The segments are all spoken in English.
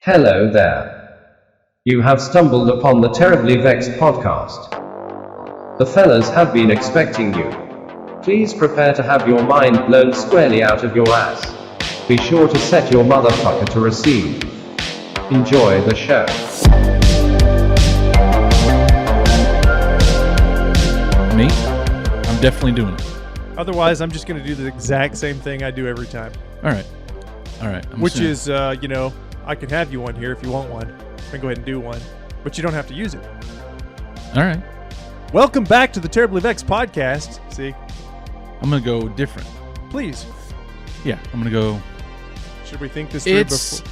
Hello there. You have stumbled upon the Terribly Vexed podcast. The fellas have been expecting you. Please prepare to have your mind blown squarely out of your ass. Be sure to set your motherfucker to receive. Enjoy the show. Me? I'm definitely doing it. Otherwise, I'm just going to do the exact same thing I do every time. All right. Which is, I can have you one here if you want one. I can go ahead and do one. But you don't have to use it. All right. Welcome back to the Terribly Vexed podcast. See? I'm going to go different. Please. Yeah, I'm going to go... Should we think this through before?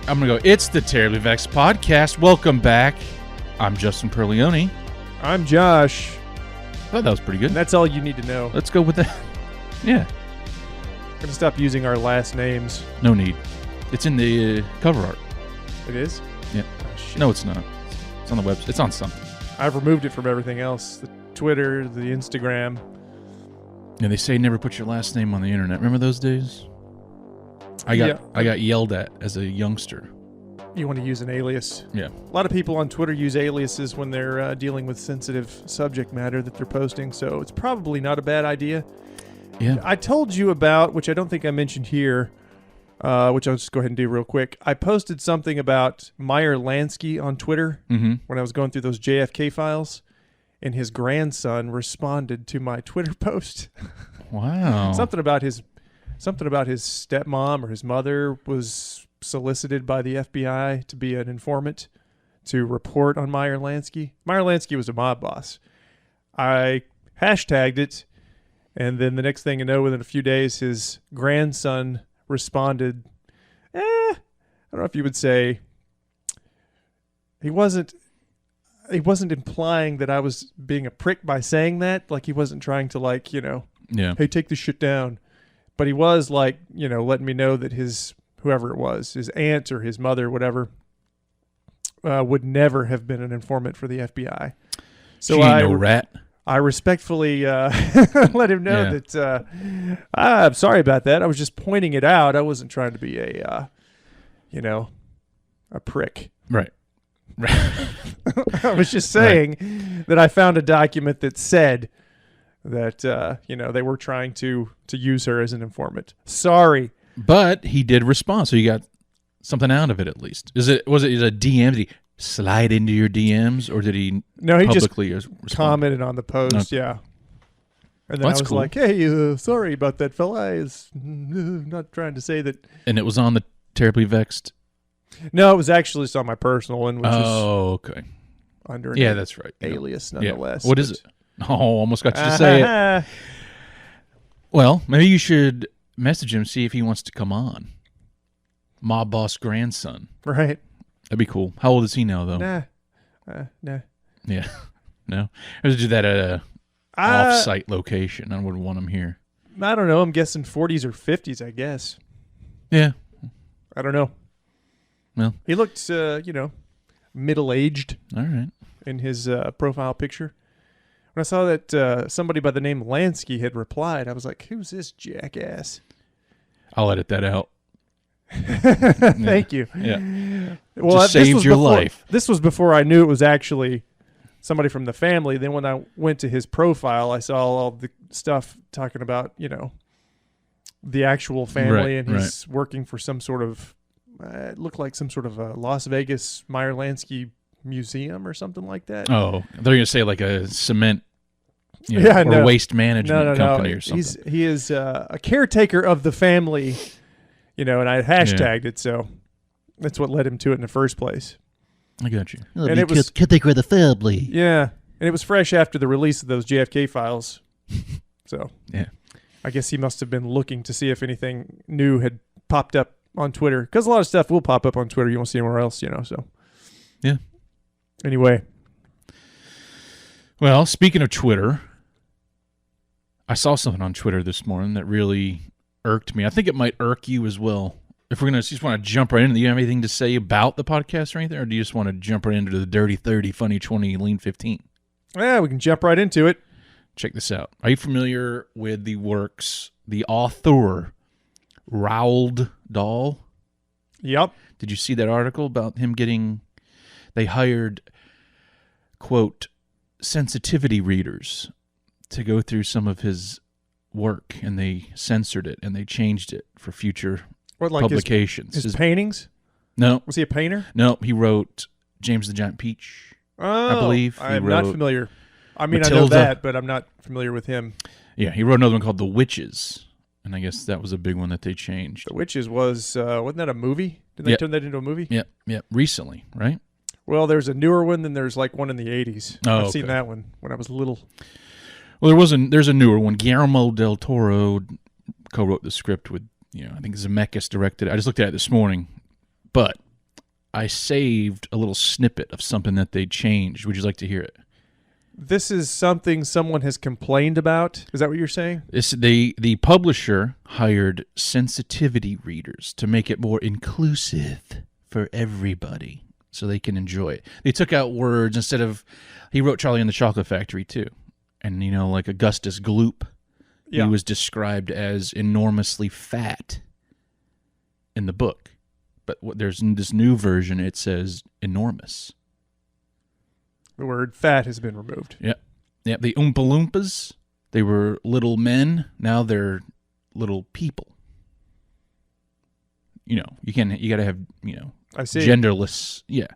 I'm going to go, it's the Terribly Vexed podcast. Welcome back. I'm Justin Perleone. I'm Josh. I thought that was pretty good. And that's all you need to know. Let's go with that. Yeah. I'm going to stop using our last names. No need. It's in the cover art. It is? Yeah. Oh, shit. No, it's not. It's on the website. It's on something. I've removed it from everything else. The Twitter, the Instagram. Yeah, they say never put your last name on the internet. Remember those days? I got yelled at as a youngster. You want to use an alias? Yeah. A lot of people on Twitter use aliases when they're dealing with sensitive subject matter that they're posting, so it's probably not a bad idea. Yeah. I told you about, which I don't think I mentioned here, which I'll just go ahead and do real quick. I posted something about Meyer Lansky on Twitter when I was going through those JFK files, and his grandson responded to my Twitter post. Wow. Something about his stepmom or his mother was solicited by the FBI to be an informant to report on Meyer Lansky. Meyer Lansky was a mob boss. I hashtagged it, and then the next thing you know, within a few days, his grandson responded. I don't know if you would say he wasn't implying that I was being a prick by saying that. Like, he wasn't trying to, hey, take this shit down. But he was letting me know that his, whoever it was, his aunt or his mother, whatever, would never have been an informant for the FBI. So she ain't no rat. I respectfully let him know that I'm sorry about that. I was just pointing it out. I wasn't trying to be a prick. Right. I was just saying that I found a document that said that they were trying to use her as an informant. Sorry. But he did respond, so you got something out of it at least. Was it a DM? Did he slide into your DMs, or did he publicly just respond? Commented on the post, Okay. Yeah. And then I was cool. like, hey, sorry about that, fella. I was not trying to say that. And it was on the Terribly Vexed? No, it was actually on my personal one, which is okay. under an that's right. alias nonetheless. Yeah. What is it? Oh, almost got you to say it. Well, maybe you should message him, see if he wants to come on. Mob boss grandson. Right. That'd be cool. How old is he now, though? Nah. Yeah. No? I would do that at a off-site location. I wouldn't want him here. I don't know. I'm guessing 40s or 50s, I guess. Yeah. I don't know. Well. He looked, middle-aged. All right. In his profile picture. When I saw that somebody by the name Lansky had replied, I was like, who's this jackass? I'll edit that out. Thank you. Yeah. Well, just saved your life. This was before I knew it was actually somebody from the family. Then when I went to his profile, I saw all the stuff talking about, the actual family, and he's working for some sort of, it looked like some sort of a Las Vegas Meyer Lansky museum or something like that. Oh, they're going to say like a cement or waste management company or something. He is a caretaker of the family, and I hashtagged it, so that's what led him to it in the first place. I got you. And it was caretaker of the family. Yeah, and it was fresh after the release of those JFK files. So yeah, I guess he must have been looking to see if anything new had popped up on Twitter, because a lot of stuff will pop up on Twitter you won't see anywhere else, so. Yeah. Anyway. Well, speaking of Twitter, I saw something on Twitter this morning that really irked me. I think it might irk you as well. If we're going to just want to jump right in, do you have anything to say about the podcast or anything, or do you just want to jump right into the Dirty 30, Funny 20, Lean 15? Yeah, we can jump right into it. Check this out. Are you familiar with the author, Roald Dahl? Yep. Did you see that article about him getting? They hired, quote, sensitivity readers to go through some of his work, and they censored it and they changed it for future publications. His paintings? No. Was he a painter? No, he wrote James the Giant Peach. Oh, I believe. I'm not familiar. I mean, Matilda. I know that, but I'm not familiar with him. Yeah, he wrote another one called The Witches, and I guess that was a big one that they changed. The Witches wasn't that a movie? Did they turn that into a movie? Yep, recently, right? Well, there's a newer one, then there's like one in the 80s. Oh, I've seen that one when I was little. Well, there's a newer one. Guillermo del Toro co-wrote the script with, I think Zemeckis directed it. I just looked at it this morning, but I saved a little snippet of something that they changed. Would you like to hear it? This is something someone has complained about. Is that what you're saying? The publisher hired sensitivity readers to make it more inclusive for everybody so they can enjoy it. They took out words instead of, he wrote Charlie and the Chocolate Factory too. And, like Augustus Gloop, he was described as enormously fat in the book. But there's in this new version, it says enormous. The word fat has been removed. Yeah. The Oompa Loompas, they were little men. Now they're little people. You got to have, I see. genderless. Yeah.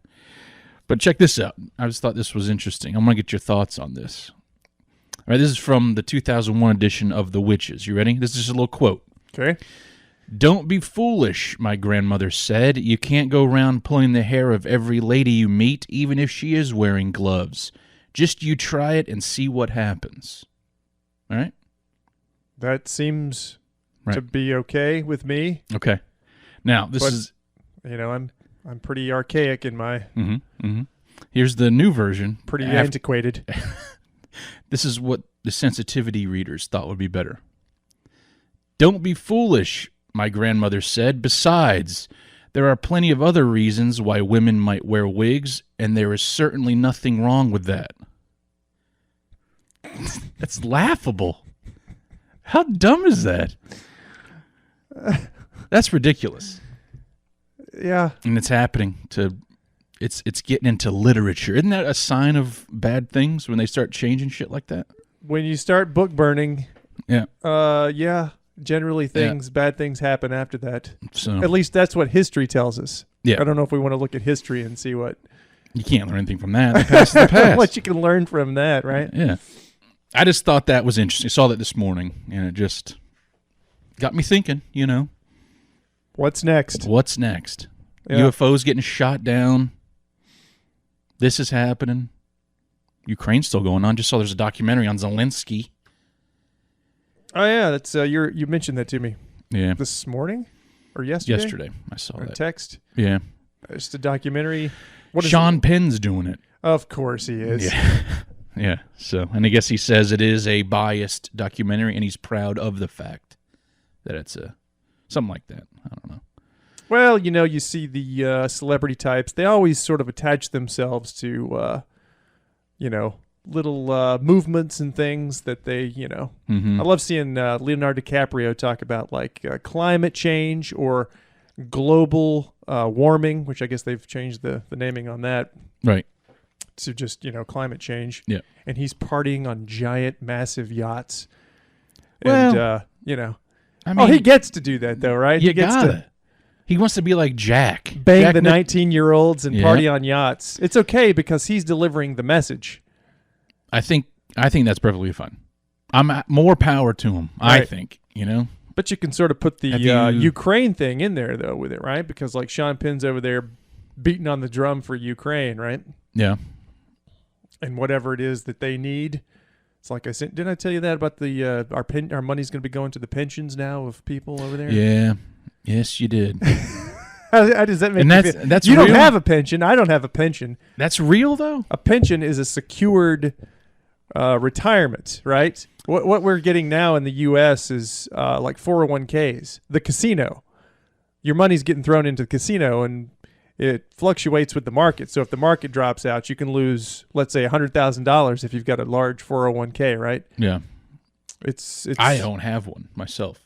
But check this out. I just thought this was interesting. I'm going to get your thoughts on this. All right, this is from the 2001 edition of The Witches. You ready? This is just a little quote. Okay. "Don't be foolish," my grandmother said. "You can't go around pulling the hair of every lady you meet, even if she is wearing gloves. Just you try it and see what happens." All right? That seems to be okay with me. Okay. Now, is... I'm pretty archaic in my... Here's the new version. Pretty antiquated. This is what the sensitivity readers thought would be better. "Don't be foolish," my grandmother said. "Besides, there are plenty of other reasons why women might wear wigs, and there is certainly nothing wrong with that." That's laughable. How dumb is that? That's ridiculous. Yeah. And it's happening to... It's getting into literature. Isn't that a sign of bad things when they start changing shit like that? When you start book burning, yeah, generally bad things happen after that. So at least that's what history tells us. Yeah. I don't know if we want to look at history and see what... You can't learn anything from that. The past is the past. What you can learn from that, right? Yeah. I just thought that was interesting. I saw that this morning, and it just got me thinking, What's next? What's next? Yeah. UFOs getting shot down. This is happening. Ukraine's still going on. Just saw there's a documentary on Zelensky. Oh, yeah. That's you mentioned that to me. Yeah. This morning? Or yesterday? Yesterday. I saw that. Text? Yeah. Just a documentary. Sean Penn's doing it. Of course he is. Yeah. Yeah. So, and I guess he says it is a biased documentary, and he's proud of the fact that it's something like that. I don't know. Well, you see the celebrity types. They always sort of attach themselves to, little movements and things that they, Mm-hmm. I love seeing Leonardo DiCaprio talk about like climate change or global warming, which I guess they've changed the naming on that. Right. To just, climate change. Yeah. And he's partying on giant, massive yachts. Well, And, I mean, he gets to do that, though, right? He gets to. He wants to be like Jack. Bang Jack the 19-year-olds and party on yachts. It's okay because he's delivering the message. I think that's perfectly fine. More power to him, Right. I think, But you can sort of put the Ukraine thing in there, though, with it, right? Because, like, Sean Penn's over there beating on the drum for Ukraine, right? Yeah. And whatever it is that they need. It's like I said, didn't I tell you that about the our money's going to be going to the pensions now of people over there? Yeah. Yes, you did. How does that make you feel? That's you real? don't have a pension. I don't have a pension. That's real, though? A pension is a secured retirement, right? What we're getting now in the U.S. is like 401ks. The casino. Your money's getting thrown into the casino, and it fluctuates with the market. So if the market drops out, you can lose, let's say, $100,000 if you've got a large 401k, right? Yeah. It's. I don't have one myself.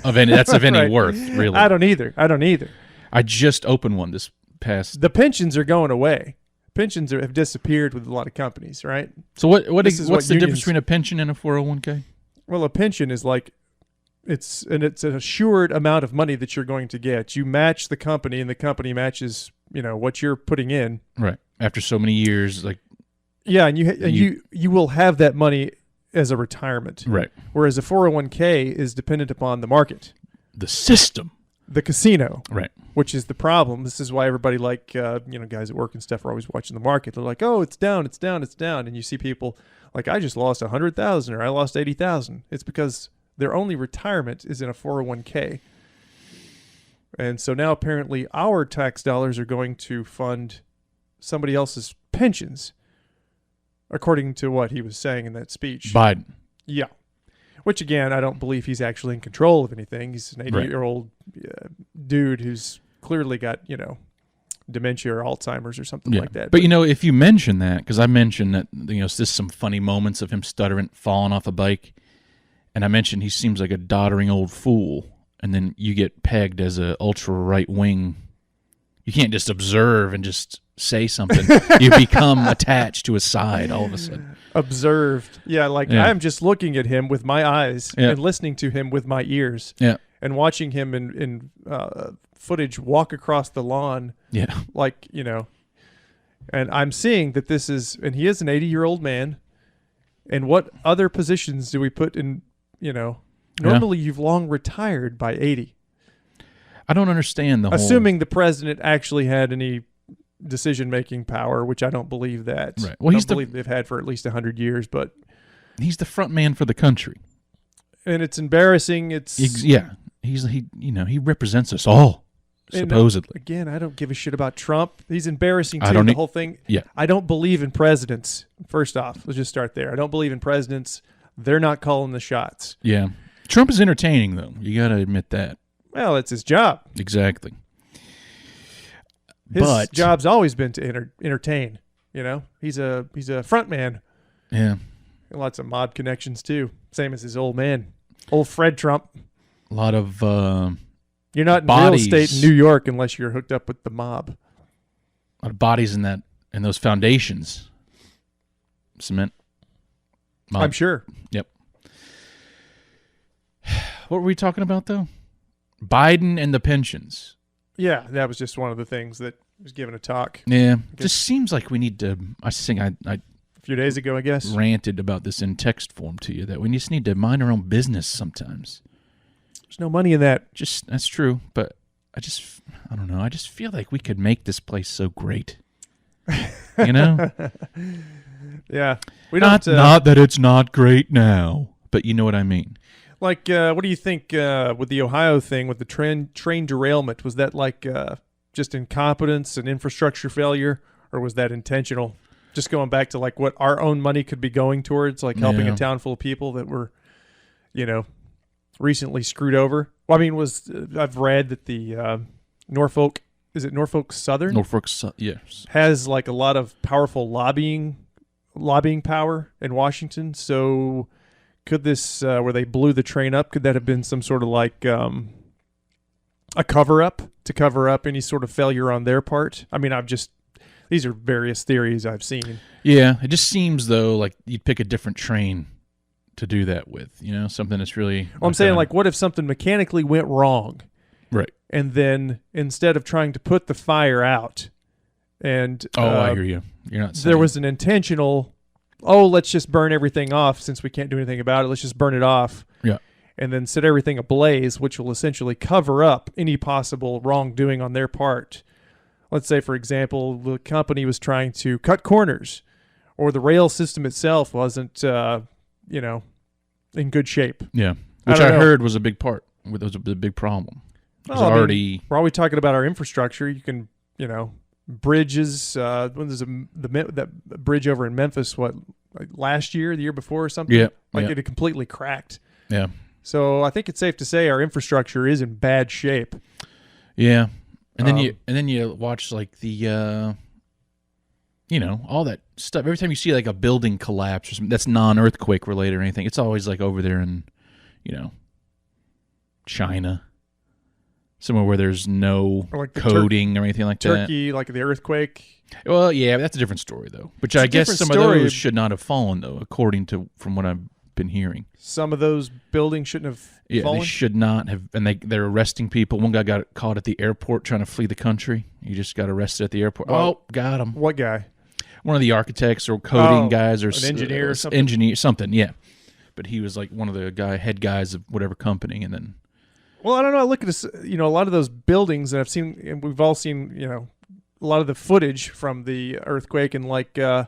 That's of any Right. worth, really. I don't either. I just opened one this past. The pensions are going away. Pensions have disappeared with a lot of companies, right? So what's the unions, difference between a pension and a 401k? Well, a pension is like it's an assured amount of money that you're going to get. You match the company, and the company matches what you're putting in. Right. After so many years, like and you will have that money as a retirement. Right. Whereas a 401k is dependent upon the market, the system, the casino. Right. Which is the problem. This is why everybody guys at work and stuff are always watching the market. They're like, oh, it's down, it's down, it's down. And you see people like, I just lost 100,000 or I lost 80,000. It's because their only retirement is in a 401k. And so now apparently our tax dollars are going to fund somebody else's pensions, according to what he was saying in that speech. Biden. Yeah. Which, again, I don't believe he's actually in control of anything. He's an 80-year-old dude who's clearly got, dementia or Alzheimer's or something like that. But, if you mention that, because I mentioned that, there's some funny moments of him stuttering, falling off a bike, and I mentioned he seems like a doddering old fool, and then you get pegged as a ultra right wing. You can't just observe and just say something. You become attached to his side all of a sudden. Observed. Yeah, I'm just looking at him with my eyes and listening to him with my ears. Yeah. And watching him in footage walk across the lawn. Yeah. And I'm seeing that and he is an 80-year-old man. And what other positions do we put in, normally you've long retired by 80. I don't understand assuming the president actually had any decision-making power, which I don't believe that. Right. Well, I don't believe they've had for at least 100 years, but he's the front man for the country, and it's embarrassing. He represents us all, supposedly. Again, I don't give a shit about Trump. He's embarrassing too. The whole thing. Yeah. I don't believe in presidents. First off, let's just start there. I don't believe in presidents. They're not calling the shots. Yeah. Trump is entertaining, though. You got to admit that. Well, it's his job. Exactly. His job's always been to entertain. He's a front man. Yeah. And lots of mob connections too. Same as his old man, old Fred Trump. A lot of you're not in real estate in New York unless you're hooked up with the mob. A lot of bodies in those foundations. Cement. Mob. I'm sure. Yep. What were we talking about though? Biden and the pensions. Yeah, that was just one of the things that was given a talk. Yeah, just seems like we need to. I think I a few days ago, I guess, ranted about this in text form to you that we just need to mind our own business sometimes. There's no money in that. That's true, but I don't know. I just feel like we could make this place so great. Yeah, we don't. Not that it's not great now, but you know what I mean. What do you think with the Ohio thing, with the train derailment? Was that just incompetence and infrastructure failure, or was that intentional? Just going back to what our own money could be going towards, helping a town full of people that were, recently screwed over. Well, I mean, I've read that the Norfolk Southern? Yes. Has a lot of powerful lobbying power in Washington, so. Could this, where they blew the train up, could that have been some sort of a cover-up to cover up any sort of failure on their part? I mean, these are various theories I've seen. Yeah, it just seems, though, like you'd pick a different train to do that with, something that's really... Well, I'm saying, what if something mechanically went wrong? Right. And then, instead of trying to put the fire out, and... I hear you. You're not saying... There was an intentional... let's just burn everything off since we can't do anything about it. Let's just burn it off. Yeah. And then set everything ablaze, which will essentially cover up any possible wrongdoing on their part. Let's say, for example, the company was trying to cut corners, or the rail system itself wasn't, in good shape. Yeah. Which I heard was a big part. It was a big problem. We're always talking about our infrastructure. You can, bridges. When there's that bridge over in Memphis, last year, the year before, or something. Yeah, it had completely cracked. Yeah. So I think it's safe to say our infrastructure is in bad shape. Yeah, and then you watch the, all that stuff. Every time you see a building collapse or something that's non-earthquake related or anything, it's always over there in, China. Somewhere where there's no Or like the coding or anything like Turkey, like the earthquake. that. Well, yeah, that's a different story, though. Which I guess some of those should not have fallen, though, according to from what I've been hearing. Some of those buildings shouldn't have fallen? They should not have. And they're arresting people. One guy got caught at the airport trying to flee the country. He just got arrested at the airport. Well, got him. What guy? One of the architects or coding guys or an engineer or something? Engineer, something, yeah. But he was like one of the head guys of whatever company, and then... Well, I don't know. I look at this, a lot of those buildings that I've seen, and we've all seen, a lot of the footage from the earthquake, and I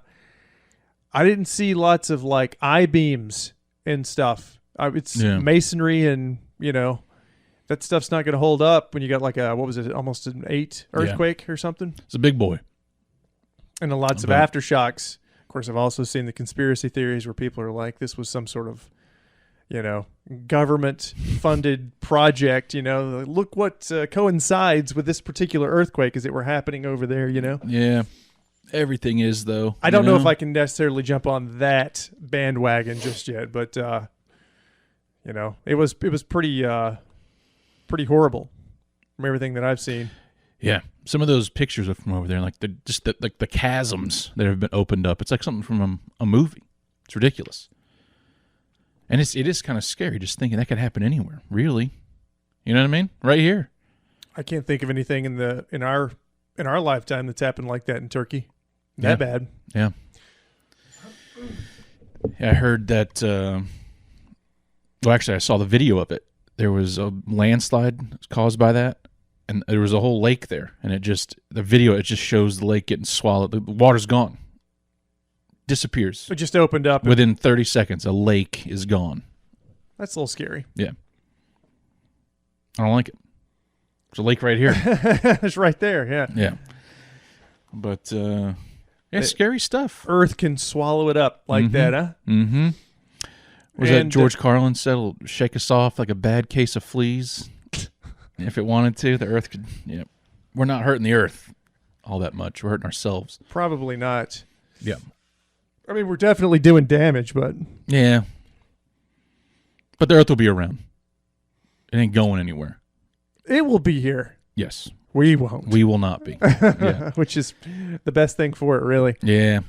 didn't see lots of like I-beams and stuff. It's masonry, and that stuff's not going to hold up when you got like almost an 8 earthquake or something. It's a big boy. And lots of aftershocks. Of course, I've also seen the conspiracy theories where people are like, this was some sort of, government-funded project. Look what coincides with this particular earthquake as it were happening over there. Yeah, everything is though. I don't know if I can necessarily jump on that bandwagon just yet, but it was pretty horrible from everything that I've seen. Yeah, some of those pictures are from over there, like the chasms that have been opened up. It's like something from a movie. It's ridiculous, and it is kind of scary just thinking that could happen anywhere. Really, you know what I mean? Right here. I can't think of anything in our lifetime that's happened like that in Turkey. That bad. Yeah. I heard that. Well, actually, I saw the video of it. There was a landslide caused by that. And there was a whole lake there, and it just shows the lake getting swallowed. The water's gone. Disappears. It just opened up. Within 30 seconds, a lake is gone. That's a little scary. Yeah. I don't like it. There's a lake right here. It's right there, yeah. Yeah. But, scary stuff. Earth can swallow it up like that, huh? Mm-hmm. Was that George Carlin said, it'll shake us off like a bad case of fleas? If it wanted to, the earth could... Yeah, we're not hurting the earth all that much. We're hurting ourselves. Probably not. Yeah. I mean, we're definitely doing damage, but... Yeah. But the earth will be around. It ain't going anywhere. It will be here. Yes. We won't. We will not be. Yeah. Which is the best thing for it, really. Yeah.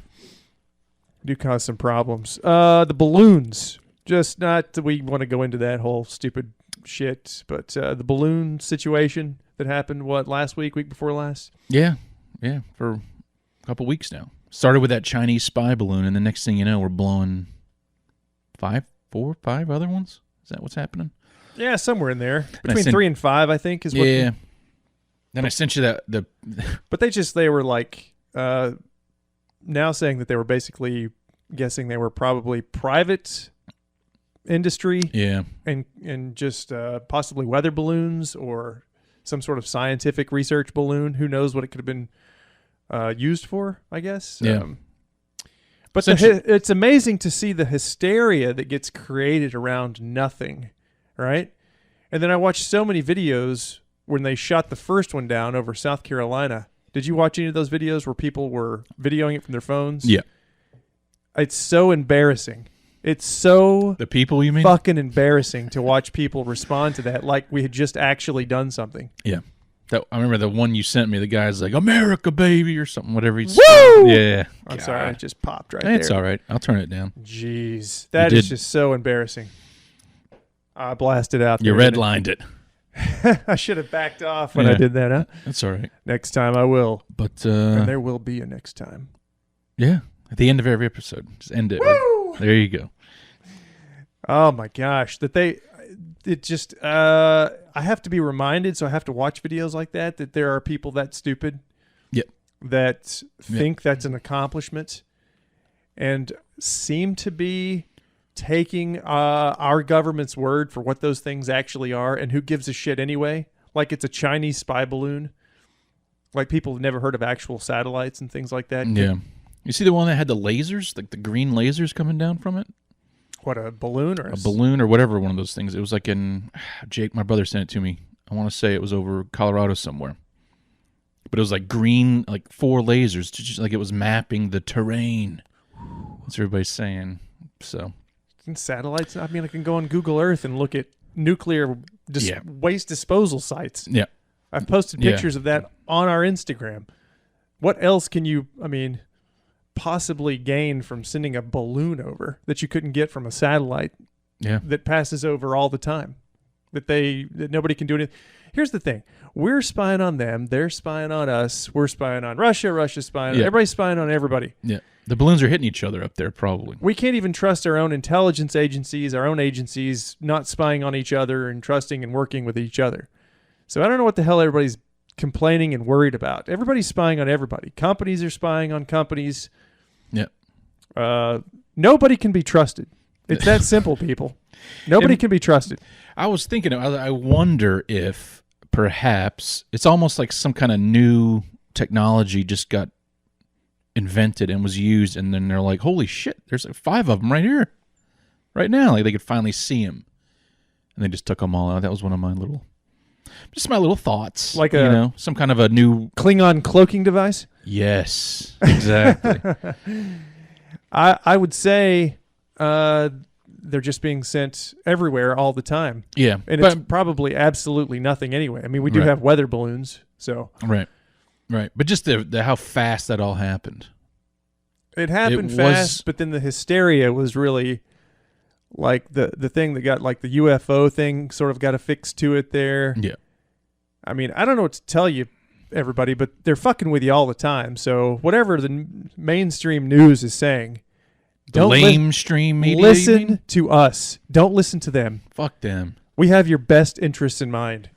Do cause some problems. The balloons. Just not that we want to go into that whole stupid... shit, but the balloon situation that happened last week before last? Yeah, for a couple weeks now. Started with that Chinese spy balloon, and the next thing you know, we're blowing 5 other ones. Is that what's happening? Yeah, somewhere in there. Between 3 and 5, I think, is what. Yeah. Then I sent you the But they were like now saying that they were basically guessing they were probably private industry, and just possibly weather balloons or some sort of scientific research balloon. Who knows what it could have been used for, I guess. But it's amazing to see the hysteria that gets created around nothing, right? And then I watched so many videos when they shot the first one down over South Carolina. Did you watch any of those videos where people were videoing it from their phones? Yeah. It's so embarrassing. It's so the people you mean fucking embarrassing to watch people respond to that like we had just actually done something. Yeah. I remember the one you sent me. The guy's like, "America, baby," or something, whatever he's Woo! Yeah. I'm sorry, it just popped right there. there. It's all right. I'll turn it down. Jeez. That is just so embarrassing. I blasted out there. You redlined it. I should have backed off when I did that, huh? That's all right. Next time I will. But and there will be a next time. Yeah. At the end of every episode. Just end it. Woo! There you go. Oh my gosh. I have to be reminded, so I have to watch videos like that there are people that stupid. Yep. That think that's an accomplishment and seem to be taking our government's word for what those things actually are, and who gives a shit anyway? Like it's a Chinese spy balloon. Like people have never heard of actual satellites and things like that. Yeah. You see the one that had the lasers, like the green lasers coming down from it? What, a balloon or a balloon or whatever, one of those things. It was like in Jake, my brother sent it to me. I want to say it was over Colorado somewhere. But it was like green, like 4 lasers, just like it was mapping the terrain. That's what everybody's saying. So satellites, I mean, I can go on Google Earth and look at nuclear waste disposal sites. Yeah. I've posted pictures of that on our Instagram. What else can you, possibly gain from sending a balloon over that you couldn't get from a satellite that passes over all the time? That nobody can do anything. Here's the thing. We're spying on them. They're spying on us. We're spying on Russia. Russia's spying on everybody's spying on everybody. Yeah. The balloons are hitting each other up there, probably. We can't even trust our own intelligence agencies, our own agencies not spying on each other and trusting and working with each other. So I don't know what the hell everybody's complaining and worried about. Everybody's spying on everybody. Companies are spying on companies. Yeah. Nobody can be trusted. It's that simple, people. Nobody can be trusted. I was thinking, I wonder if perhaps it's almost like some kind of new technology just got invented and was used, and then they're like, holy shit, there's like 5 of them right here, right now. Like they could finally see them, and they just took them all out. That was one of my little thoughts. Like some kind of a new Klingon cloaking device? Yes, exactly. I would say they're just being sent everywhere all the time. Yeah. And it's probably absolutely nothing anyway. I mean, we do have weather balloons, so. Right. But just the how fast that all happened. It happened fast, but then the hysteria was really like the thing that got like the UFO thing sort of got affixed to it there. Yeah. I mean, I don't know what to tell you, everybody, but they're fucking with you all the time. So whatever the mainstream news is saying, don't lamestream media. Listen to us. Don't listen to them. Fuck them. We have your best interests in mind.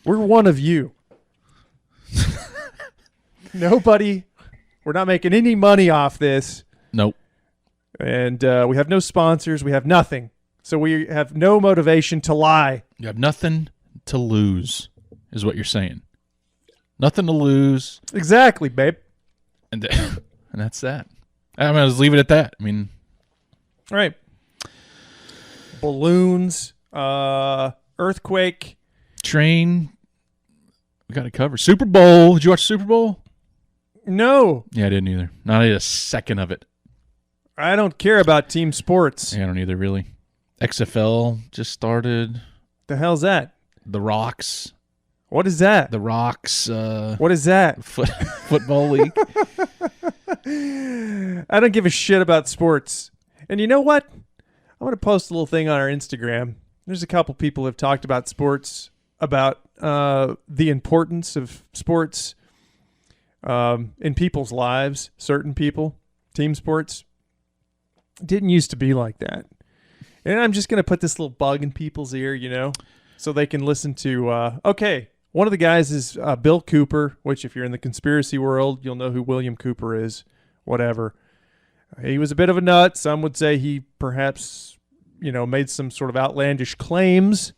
We're one of you. Nobody. We're not making any money off this. Nope. And we have no sponsors. We have nothing. So we have no motivation to lie. You have nothing to lose, is what you're saying. Nothing to lose. Exactly, babe. And that's that. I'm going to just leave it at that. I mean. All right. Balloons, earthquake. Train. We got it covered. Super Bowl. Did you watch Super Bowl? No. Yeah, I didn't either. Not a second of it. I don't care about team sports. Yeah, I don't either, really. XFL just started. The hell's that? The Rocks. What is that? The Rocks. What is that? Football league. I don't give a shit about sports. And you know what? I'm going to post a little thing on our Instagram. There's a couple people who have talked about sports, about the importance of sports in people's lives, certain people, team sports. It didn't used to be like that. And I'm just going to put this little bug in people's ear, so they can listen to, okay, one of the guys is Bill Cooper, which if you're in the conspiracy world, you'll know who William Cooper is, whatever. He was a bit of a nut. Some would say he perhaps, made some sort of outlandish claims.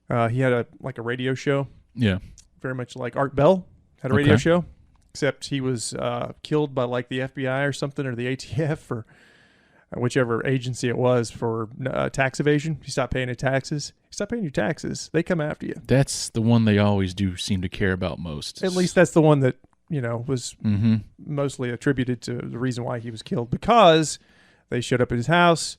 He had a radio show. Yeah. Very much like Art Bell had a radio show, except he was killed by like the FBI or something, or the ATF, or whichever agency it was, for tax evasion. You stop paying your taxes. You stop paying your taxes, they come after you. That's the one they always do seem to care about most. At least that's the one that, was mostly attributed to the reason why he was killed, because they showed up at his house.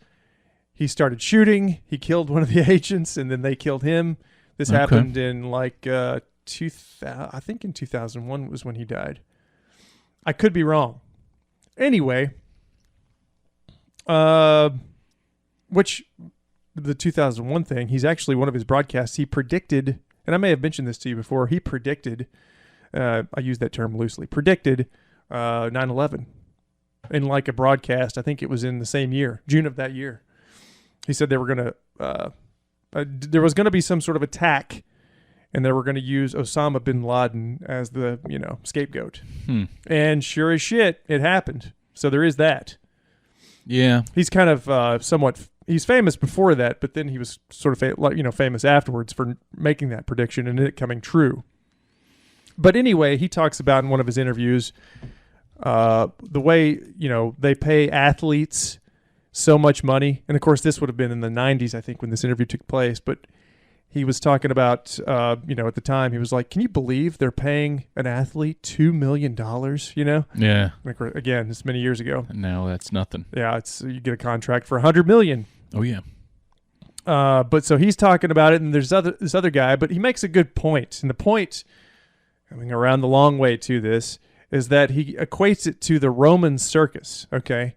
He started shooting. He killed one of the agents, and then they killed him. This happened in like I think in 2001 was when he died. I could be wrong. Anyway, which the 2001 thing, he's actually, one of his broadcasts, he predicted, and I may have mentioned this to you before, he predicted, I use that term loosely, predicted 9/11 in like a broadcast. I think it was in the same year, June of that year. He said they were going to, there was going to be some sort of attack, and they were going to use Osama bin Laden as the, scapegoat. And sure as shit, it happened. So there is that. Yeah. He's kind of he's famous before that, but then he was sort of, famous afterwards for making that prediction and it coming true. But anyway, he talks about in one of his interviews the way, they pay athletes so much money. And of course, this would have been in the 90s, I think, when this interview took place. But he was talking about, at the time, he was like, can you believe they're paying an athlete $2 million, Yeah. Again, this many years ago. No, that's nothing. Yeah, you get a contract for $100 million. Oh, yeah. But so he's talking about it, and there's this other guy, but he makes a good point. And the point, coming around the long way to this, is that he equates it to the Roman circus, okay?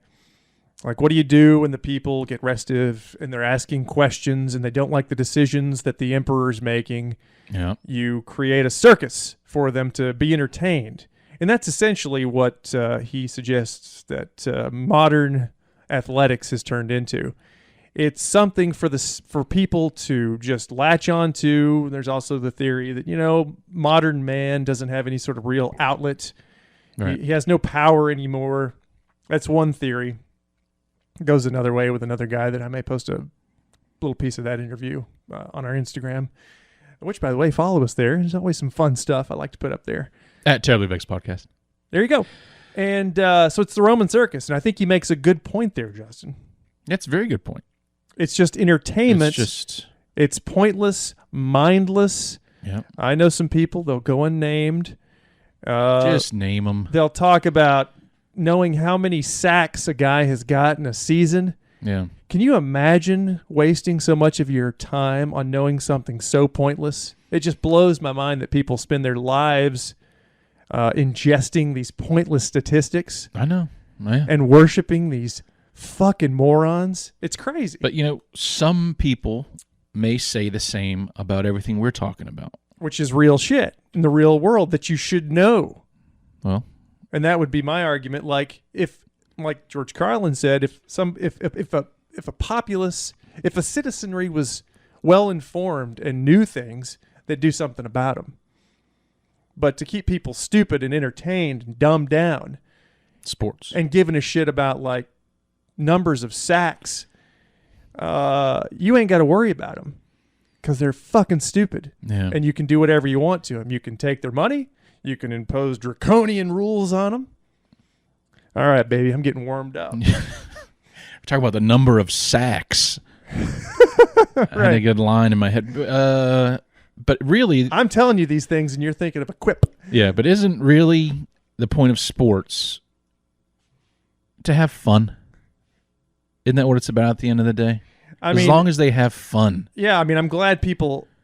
Like, what do you do when the people get restive and they're asking questions and they don't like the decisions that the emperor's making? Yeah. You create a circus for them to be entertained. And that's essentially what he suggests that modern athletics has turned into. It's something for people to just latch onto. There's also the theory that, modern man doesn't have any sort of real outlet. Right. He has no power anymore. That's one theory. It goes another way with another guy that I may post a little piece of that interview on our Instagram, which, by the way, follow us there. There's always some fun stuff I like to put up there. At Terribly Vexed Podcast. There you go. And so it's the Roman circus, and I think he makes a good point there, Justin. That's a very good point. It's just entertainment. It's pointless, mindless. Yeah. I know some people, they'll go unnamed. Just name them. They'll talk about knowing how many sacks a guy has got in a season. Yeah. Can you imagine wasting so much of your time on knowing something so pointless? It just blows my mind that people spend their lives ingesting these pointless statistics. I know. Yeah. And worshiping these fucking morons. It's crazy. But, some people may say the same about everything we're talking about. Which is real shit in the real world that you should know. Well. And that would be my argument. Like George Carlin said, if a populace, if a citizenry was well informed and knew things, they'd do something about them. But to keep people stupid and entertained and dumbed down, sports, and giving a shit about like numbers of sacks, you ain't got to worry about them because they're fucking stupid. Yeah. And you can do whatever you want to them. You can take their money. You can impose draconian rules on them. All right, baby, I'm getting warmed up. We're talking about the number of sacks. Right. I had a good line in my head. But really... I'm telling you these things, and you're thinking of a quip. Yeah, but isn't really the point of sports to have fun? Isn't that what it's about at the end of the day? As long as they have fun. Yeah, I mean, I'm glad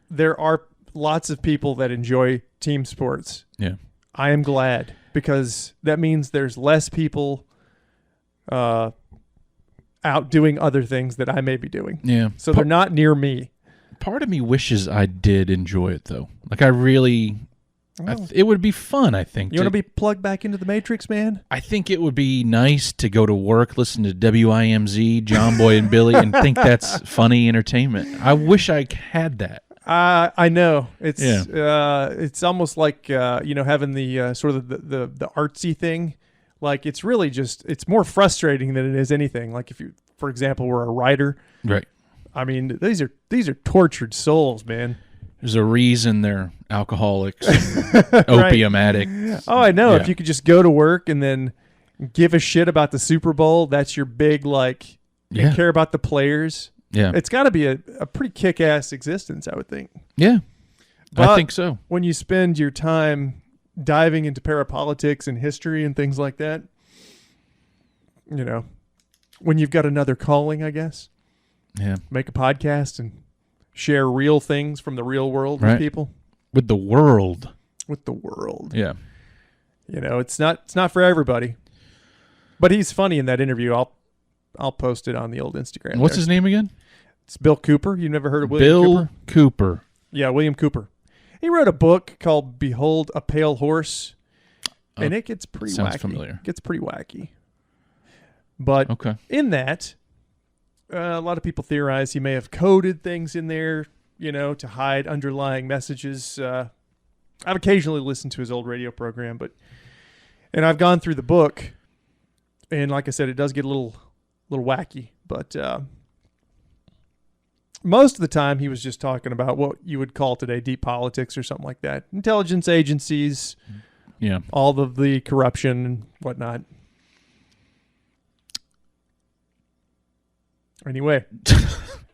there are lots of people that enjoy team sports. Yeah. I am glad because that means there's less people out doing other things that I may be doing. Yeah. So they're not near me. Part of me wishes I did enjoy it, though. Like, I really... it would be fun, I think. You want to be plugged back into the Matrix, man? I think it would be nice to go to work, listen to WIMZ, John Boy and Billy, and think that's funny entertainment. I wish I had that. I know. It's almost like, having the sort of the artsy thing. Like, it's really it's more frustrating than it is anything. Like, if you, for example, were a writer. Right. I mean, these are tortured souls, man. There's a reason they're alcoholics, opium addicts. Oh, I know. Yeah. If you could just go to work and then give a shit about the Super Bowl, that's your big, and care about the players. Yeah. It's got to be a pretty kick-ass existence, I would think. Yeah, but I think so. When you spend your time diving into parapolitics and history and things like that, when you've got another calling, I guess. Yeah. Make a podcast and share real things from the real world with people. With the world. Yeah. It's not for everybody. But he's funny in that interview. I'll post it on the old Instagram. What's his name again? It's Bill Cooper. You never heard of William Cooper? Yeah, William Cooper. He wrote a book called Behold a Pale Horse. And it gets pretty wacky. Sounds familiar. It gets pretty wacky. But in that, a lot of people theorize he may have coded things in there, to hide underlying messages. I've occasionally listened to his old radio program, and I've gone through the book, and like I said, it does get a little wacky. But most of the time, he was just talking about what you would call today deep politics or something like that. Intelligence agencies, all of the corruption and whatnot. Anyway,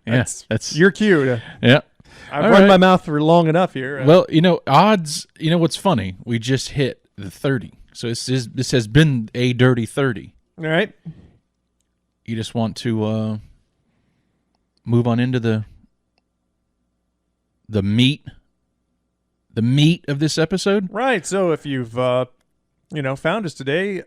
that's your cue. I've run my mouth for long enough here. Well, odds. What's funny? We just hit the 30, so this has been a dirty 30. All right. You just want to move on into the the meat of this episode. Right. So if you've found us today,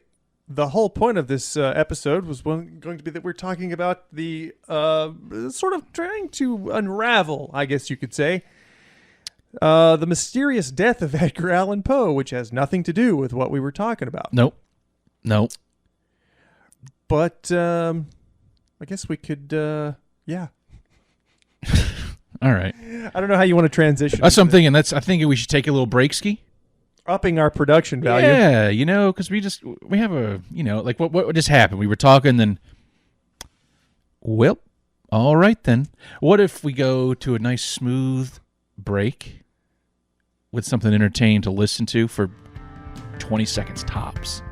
the whole point of this episode was going to be that we're talking about the sort of trying to unravel, I guess you could say, the mysterious death of Edgar Allan Poe, which has nothing to do with what we were talking about. Nope. But I guess we could, yeah. All right. I don't know how you want to transition. That's what I'm thinking. I think we should take a little break ski. Upping our production value. Yeah, because we have a, like what just happened? We were talking, then, well, all right then. What if we go to a nice smooth break with something entertaining to listen to for 20 seconds tops?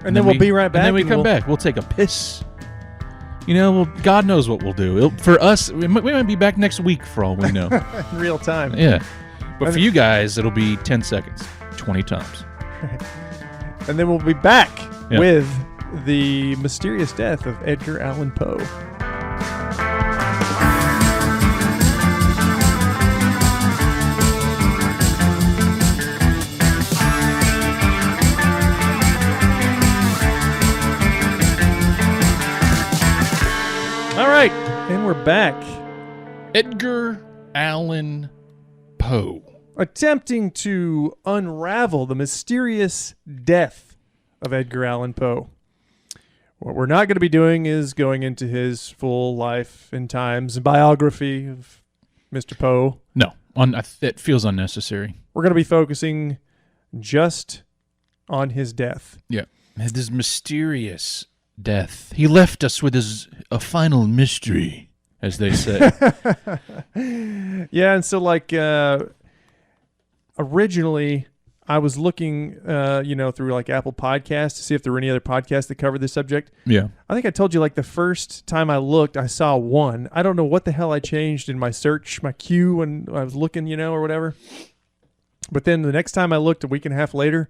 And then we'll be right back. And then we come back. We'll take a piss. God knows what we'll do. For us, we might be back next week for all we know. In real time. Yeah. But for you guys, it'll be 10 seconds, 20 times. And then we'll be back with the mysterious death of Edgar Allan Poe. All right, and we're back. Edgar Allan Poe. Attempting to unravel the mysterious death of Edgar Allan Poe. What we're not going to be doing is going into his full life and times and biography of Mr. Poe. No, it feels unnecessary. We're going to be focusing just on his death. Yeah, his mysterious death. He left us with a final mystery, as they say. Yeah, and so originally, I was looking, through like Apple Podcasts to see if there were any other podcasts that covered this subject. Yeah. I think I told you the first time I looked, I saw one. I don't know what the hell I changed in my search, my queue when I was looking, or whatever. But then the next time I looked a week and a half later,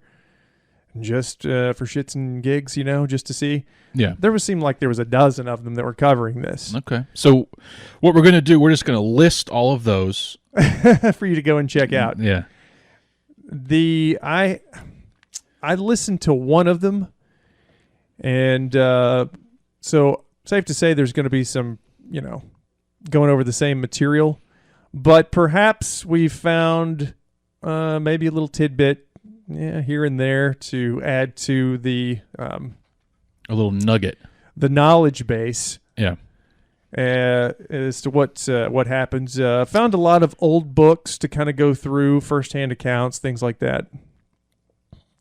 just for shits and gigs, just to see. Yeah. Seemed like there was a dozen of them that were covering this. Okay. So what we're going to do, we're just going to list all of those. For you to go and check out. Yeah. I listened to one of them, and so safe to say there's going to be some, going over the same material, but perhaps we found maybe a little tidbit here and there to add to the a little nugget, the knowledge base. Yeah. As to what happens. Found a lot of old books to kind of go through, firsthand accounts, things like that.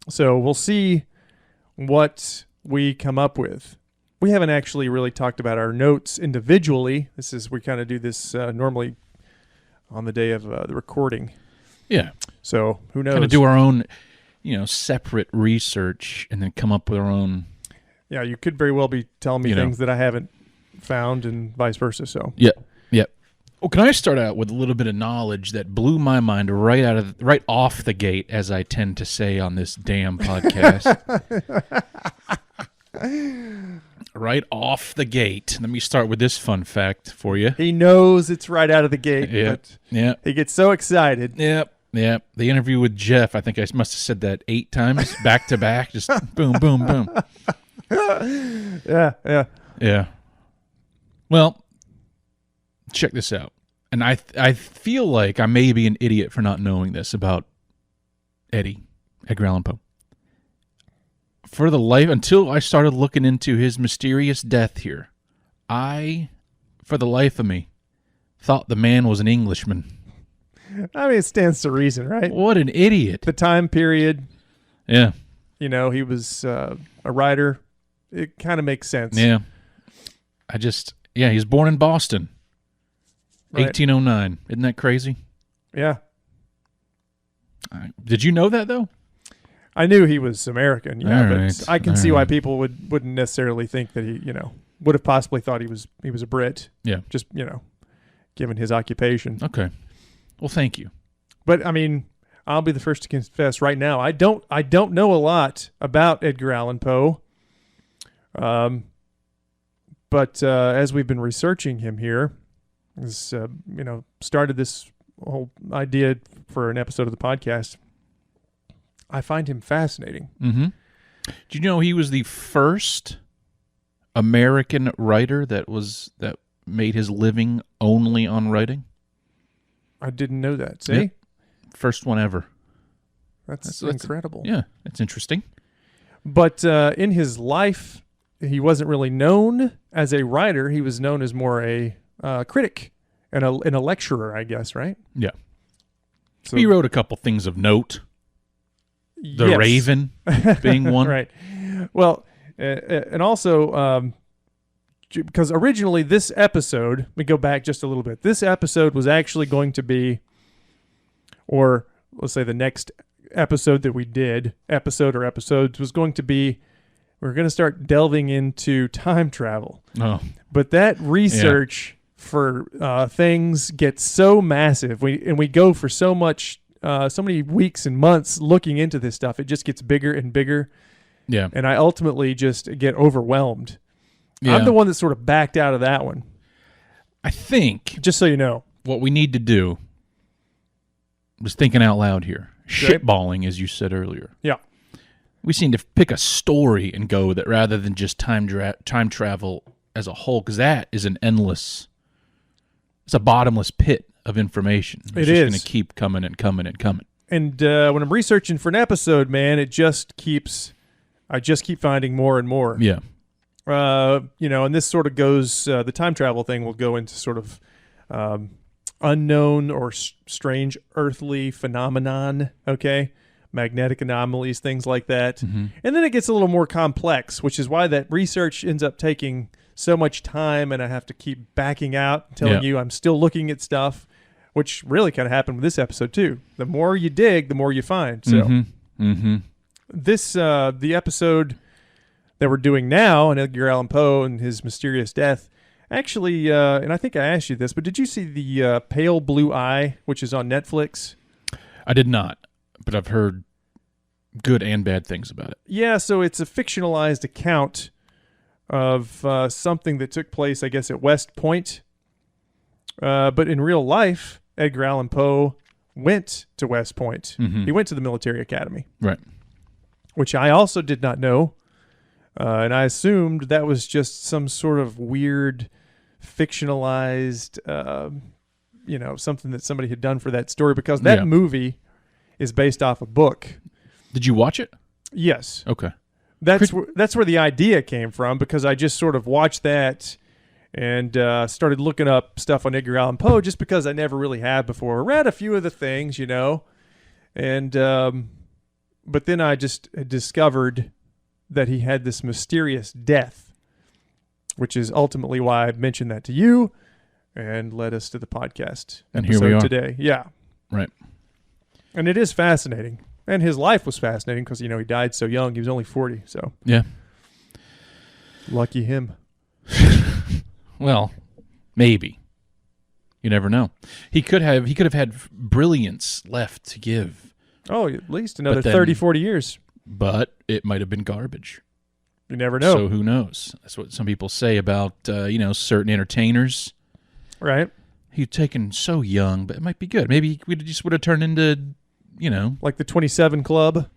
So we'll see what we come up with. We haven't actually really talked about our notes individually. We kind of do this normally on the day of the recording. Yeah. So who knows? Kind of do our own, separate research and then come up with our own. Yeah, you could very well be telling me things that I haven't found and vice versa. So yep. Well, can I start out with a little bit of knowledge that blew my mind right off the gate, as I tend to say on this damn podcast? Right off the gate. Let me start with this fun fact for you. He knows it's right out of the gate. Yeah. He gets so excited. Yep. The interview with Jeff, I think I must have said that 8 times back to back. Just boom, boom, boom. Yeah. Well, check this out. And I feel like I may be an idiot for not knowing this about Edgar Allan Poe. Until I started looking into his mysterious death here, for the life of me, thought the man was an Englishman. I mean, it stands to reason, right? What an idiot. The time period. Yeah. He was a writer. It kind of makes sense. Yeah. He was born in Boston, right. 1809. Isn't that crazy? Yeah. Did you know that, though? I knew he was American, but right. I can see why people wouldn't necessarily think that he, would have possibly thought he was a Brit. Yeah. Just, given his occupation. Okay. Well, thank you. But, I mean, I'll be the first to confess right now, I don't know a lot about Edgar Allan Poe. But as we've been researching him here, started this whole idea for an episode of the podcast. I find him fascinating. Mm-hmm. Do you know he was the first American writer that made his living only on writing? I didn't know that. See? Yep. First one ever. That's incredible. Yeah, it's interesting. But in his life, he wasn't really known as a writer. He was known as more a critic and a lecturer, I guess, right? Yeah. So, he wrote a couple things of note. The yes. Raven being one. Right. Well, and also, because originally this episode, let me go back just a little bit. This episode was actually going to be, or let's say the next episode that we did, episodes, was going to be, we're going to start delving into time travel. Oh. But that research for things gets so massive. We go for so many weeks and months looking into this stuff. It just gets bigger and bigger. Yeah. And I ultimately just get overwhelmed. Yeah. I'm the one that sort of backed out of that one. I think Just so you know. what we need to do, just thinking out loud here, shitballing, as you said earlier. Yeah. We seem to pick a story and go with it rather than just time travel as a whole, because that is it's a bottomless pit of information. It's just going to keep coming and coming and coming. And when I'm researching for an episode, man, I just keep finding more and more. Yeah. And this sort of goes, the time travel thing will go into sort of unknown or strange earthly phenomenon, okay? Magnetic anomalies, things like that. Mm-hmm. And then it gets a little more complex, which is why that research ends up taking so much time, and I have to keep backing out and telling you I'm still looking at stuff, which really kind of happened with this episode too. The more you dig, the more you find. So this, the episode that we're doing now, and Edgar Allan Poe and his mysterious death, actually, and I think I asked you this, but did you see the Pale Blue Eye, which is on Netflix? I did not, but I've heard good and bad things about it. Yeah, so it's a fictionalized account of something that took place, I guess, at West Point. But in real life, Edgar Allan Poe went to West Point. Mm-hmm. He went to the military academy. Right. Which I also did not know. And I assumed that was just some sort of weird, fictionalized, something that somebody had done for that story, because that movie is based off a book. Did you watch it? Yes. Okay. That's where the idea came from, because I just sort of watched that and started looking up stuff on Edgar Allan Poe, just because I never really had before. I read a few of the things, and but then I just discovered that he had this mysterious death, which is ultimately why I've mentioned that to you and led us to the podcast and here we are today. Yeah. Right. And it is fascinating. And his life was fascinating because, he died so young. He was only 40. So yeah. Lucky him. Well, maybe. You never know. He could have had brilliance left to give. Oh, at least another 30, 40 years. But it might have been garbage. You never know. So who knows? That's what some people say about, certain entertainers. Right. He'd taken so young, but it might be good. Maybe we just would have turned into, like the 27 Club.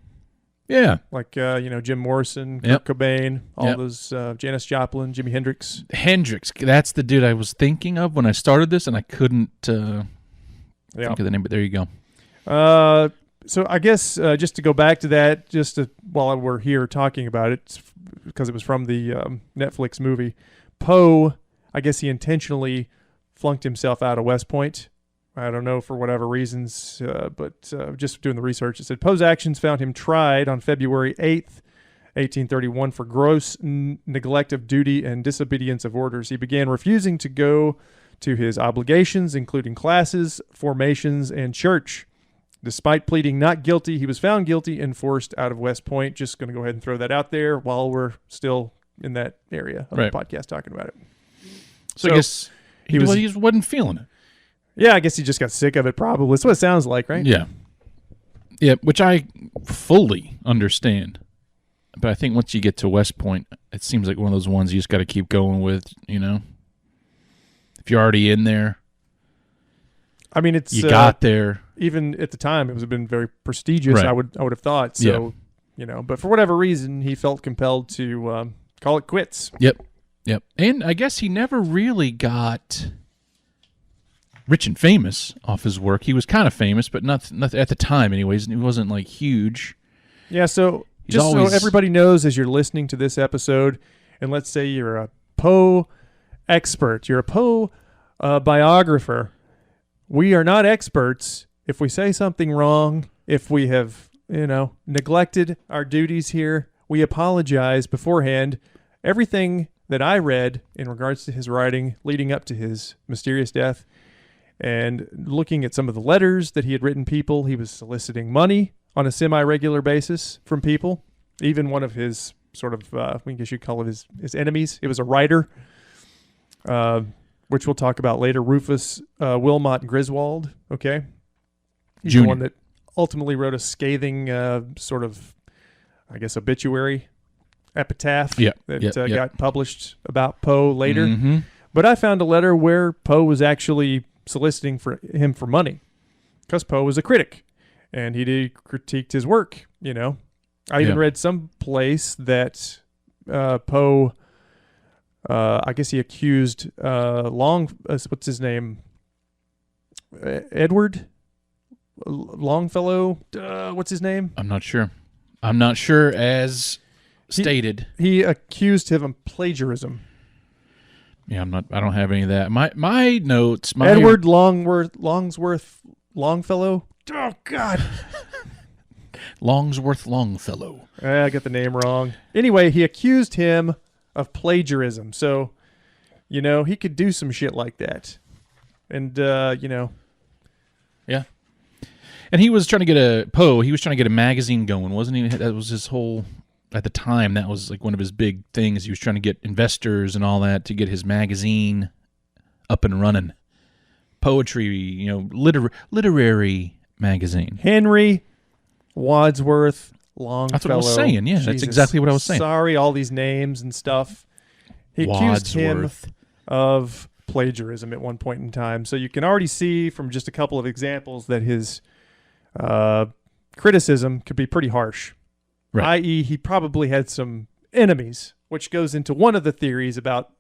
Yeah. Like, Jim Morrison, Kurt Cobain, all those, Janis Joplin, Jimi Hendrix. Hendrix. That's the dude I was thinking of when I started this, and I couldn't think of the name, but there you go. So I guess just to go back to that, while we're here talking about it, because it was from the Netflix movie, Poe, I guess he intentionally flunked himself out of West Point. I don't know for whatever reasons, but just doing the research, it said Poe's actions found him tried on February 8th, 1831 for gross neglect of duty and disobedience of orders. He began refusing to go to his obligations, including classes, formations, and church. Despite pleading not guilty, he was found guilty and forced out of West Point. Just going to go ahead and throw that out there while we're still in that area of the podcast talking about it. So I guess he wasn't feeling it. Yeah, I guess he just got sick of it probably. That's what it sounds like, right? Yeah. Yeah, which I fully understand. But I think once you get to West Point, it seems like one of those ones you just got to keep going with, If you're already in there, I mean, it's you got there. Even at the time, it was been very prestigious. Right. I would have thought so. But for whatever reason, he felt compelled to call it quits. Yep. And I guess he never really got rich and famous off his work. He was kind of famous, but not at the time, anyways. He wasn't like huge. Yeah. So so everybody knows, as you're listening to this episode, and let's say you're a Poe expert, you're a Poe biographer. We are not experts. If we say something wrong, if we have, neglected our duties here, we apologize beforehand. Everything that I read in regards to his writing leading up to his mysterious death, and looking at some of the letters that he had written people, he was soliciting money on a semi-regular basis from people. Even one of his sort of, I guess you'd call it his enemies. It was a writer, which we'll talk about later, Rufus Wilmot Griswold, okay? He's the one that ultimately wrote a scathing sort of, I guess, obituary, epitaph that got published about Poe later. Mm-hmm. But I found a letter where Poe was actually soliciting him for money, because Poe was a critic, and he critiqued his work, I even read some place that Poe, I guess he accused what's his name? Edward Longfellow. What's his name? I'm not sure as stated. He accused him of plagiarism. Yeah, I don't have any of that. My notes. Edward Longsworth Longfellow. Oh God. Longsworth Longfellow. I got the name wrong. Anyway, he accused him of plagiarism. So, he could do some shit like that. And, Yeah. And he was trying to get a magazine going, wasn't he? That was his whole, at the time, that was like one of his big things. He was trying to get investors and all that to get his magazine up and running. Poetry, literary magazine. Henry Wadsworth Longfellow. That's what I was saying. Yeah, that's exactly what I was saying. Sorry, all these names and stuff. He accused him of plagiarism at one point in time. So you can already see from just a couple of examples that his criticism could be pretty harsh. Right. I.e., he probably had some enemies, which goes into one of the theories about,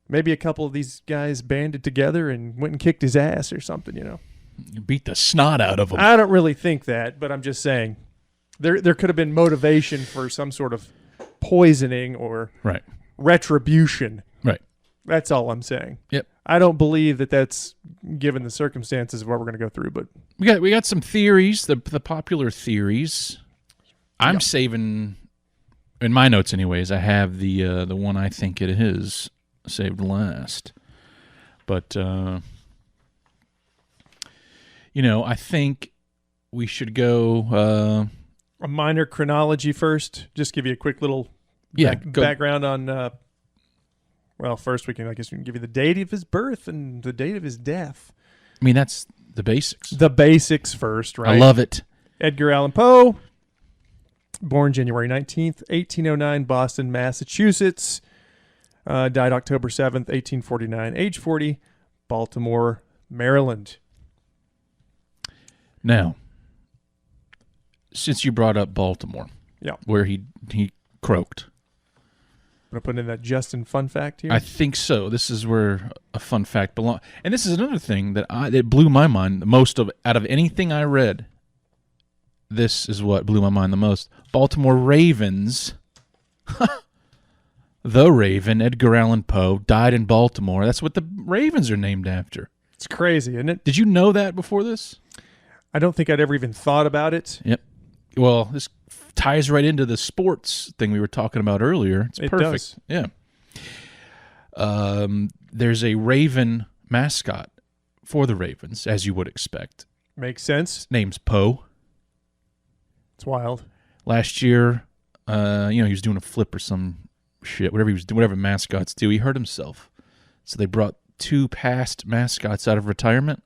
maybe a couple of these guys banded together and went and kicked his ass or something, You beat the snot out of him. I don't really think that, but I'm just saying there could have been motivation for some sort of poisoning or retribution. Right. That's all I'm saying. Yep. I don't believe that that's given the circumstances of what we're going to go through, but we got some theories, the popular theories. I'm saving, in my notes anyways, I have the one I think it is saved last. But I think we should go a minor chronology first. Just give you a quick little background on. First we can give you the date of his birth and the date of his death. I mean, that's the basics. The basics first, right? I love it. Edgar Allan Poe, born January 19th, 1809, Boston, Massachusetts. Died October 7th, 1849, age 40, Baltimore, Maryland. Now, since you brought up Baltimore, where he croaked. I'm going to put in that Justin fun fact here. I think so. This is where a fun fact belongs. And this is another thing that blew my mind the most out of anything I read. This is what blew my mind the most. Baltimore Ravens, the Raven, Edgar Allan Poe, died in Baltimore. That's what the Ravens are named after. It's crazy, isn't it? Did you know that before this? I don't think I'd ever even thought about it. Yep. Well, this ties right into the sports thing we were talking about earlier. It's perfect. Does. Yeah. There's a Raven mascot for the Ravens, as you would expect. Makes sense. His name's Poe. It's wild. Last year, he was doing a flip or some shit, whatever mascots do. He hurt himself. So they brought two past mascots out of retirement.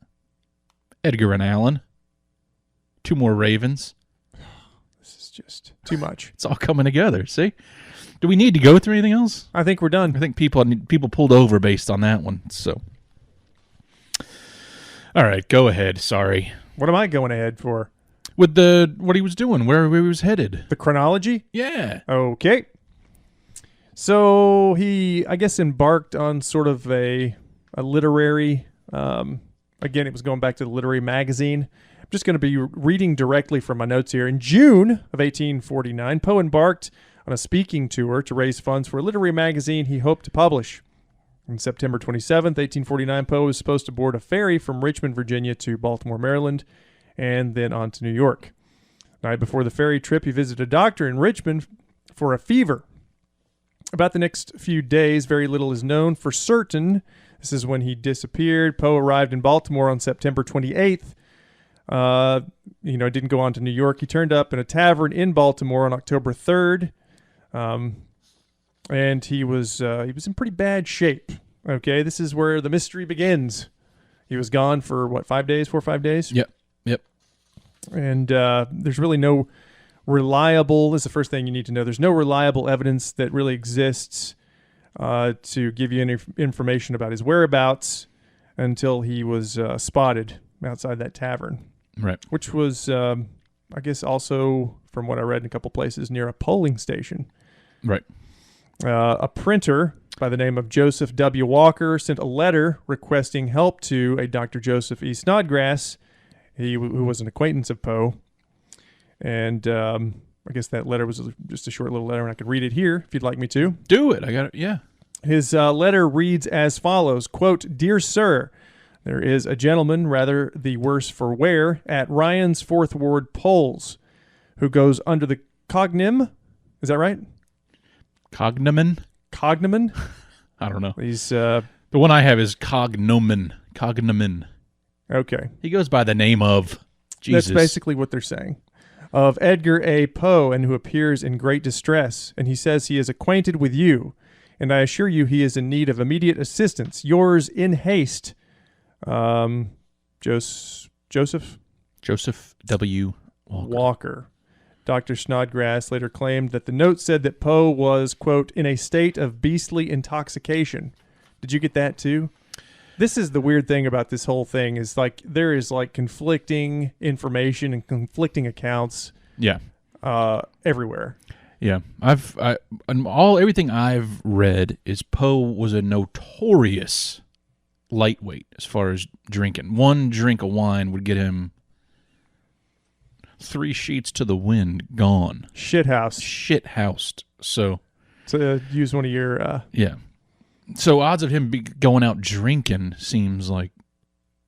Edgar and Allan. Two more Ravens. This is just too much. It's all coming together. See? Do we need to go through anything else? I think we're done. I think people pulled over based on that one. So, All right, go ahead. Sorry. What am I going ahead for? With what he was doing, where he was headed. The chronology? Yeah. Okay. So he, I guess, embarked on sort of a literary, again, it was going back to the literary magazine. I'm just going to be reading directly from my notes here. In June of 1849, Poe embarked on a speaking tour to raise funds for a literary magazine he hoped to publish. On September 27th, 1849, Poe was supposed to board a ferry from Richmond, Virginia to Baltimore, Maryland, and then on to New York. The night before the ferry trip, he visited a doctor in Richmond for a fever. About the next few days, very little is known for certain. This is when he disappeared. Poe arrived in Baltimore on September 28th. Didn't go on to New York. He turned up in a tavern in Baltimore on October 3rd. And he was in pretty bad shape. Okay, this is where the mystery begins. He was gone for, 4 or 5 days? Yep. And there's really no reliable, this is the first thing you need to know, there's no reliable evidence that really exists to give you any information about his whereabouts until he was spotted outside that tavern. Right. Which was, I guess, also, from what I read in a couple places, near a polling station. Right. A printer by the name of Joseph W. Walker sent a letter requesting help to a Dr. Joseph E. Snodgrass, who was an acquaintance of Poe. And I guess that letter was just a short little letter, and I could read it here if you'd like me to. Do it. I got it. Yeah. His letter reads as follows, quote, "Dear Sir, there is a gentleman, rather the worse for wear, at Ryan's Fourth Ward polls, who goes under the cognomen." Is that right? Cognomen? Cognomen? I don't know. He's the one I have is cognomen. Cognomen. Okay. He goes by the name of Jesus. That's basically what they're saying. Of Edgar A. Poe, and who appears in great distress, and he says he is acquainted with you, and I assure you he is in need of immediate assistance. Yours in haste, Joseph W. Walker. Dr. Snodgrass later claimed that the note said that Poe was, quote, in a state of beastly intoxication. Did you get that too? This is the weird thing about this whole thing is there is conflicting information and conflicting accounts. Yeah. Everywhere. Yeah. Everything I've read is Poe was a notorious lightweight as far as drinking. One drink of wine would get him 3 sheets to the wind, gone. Shithoused. So to use one of your yeah. So odds of him going out drinking seems like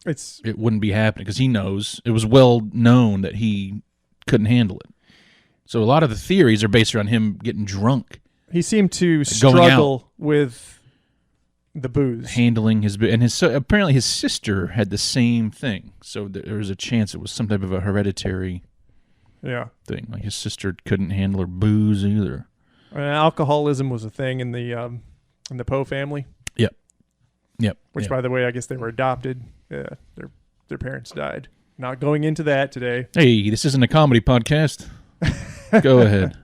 it wouldn't be happening because he knows it was well known that he couldn't handle it. So a lot of the theories are based around him getting drunk. He seemed to struggle with the booze, handling his apparently his sister had the same thing. So there was a chance it was some type of a hereditary thing. Like his sister couldn't handle her booze either. Alcoholism was a thing in the Poe family. Yep. Which, by the way, I guess they were adopted. Their parents died. Not going into that today. Hey, this isn't a comedy podcast. Go ahead.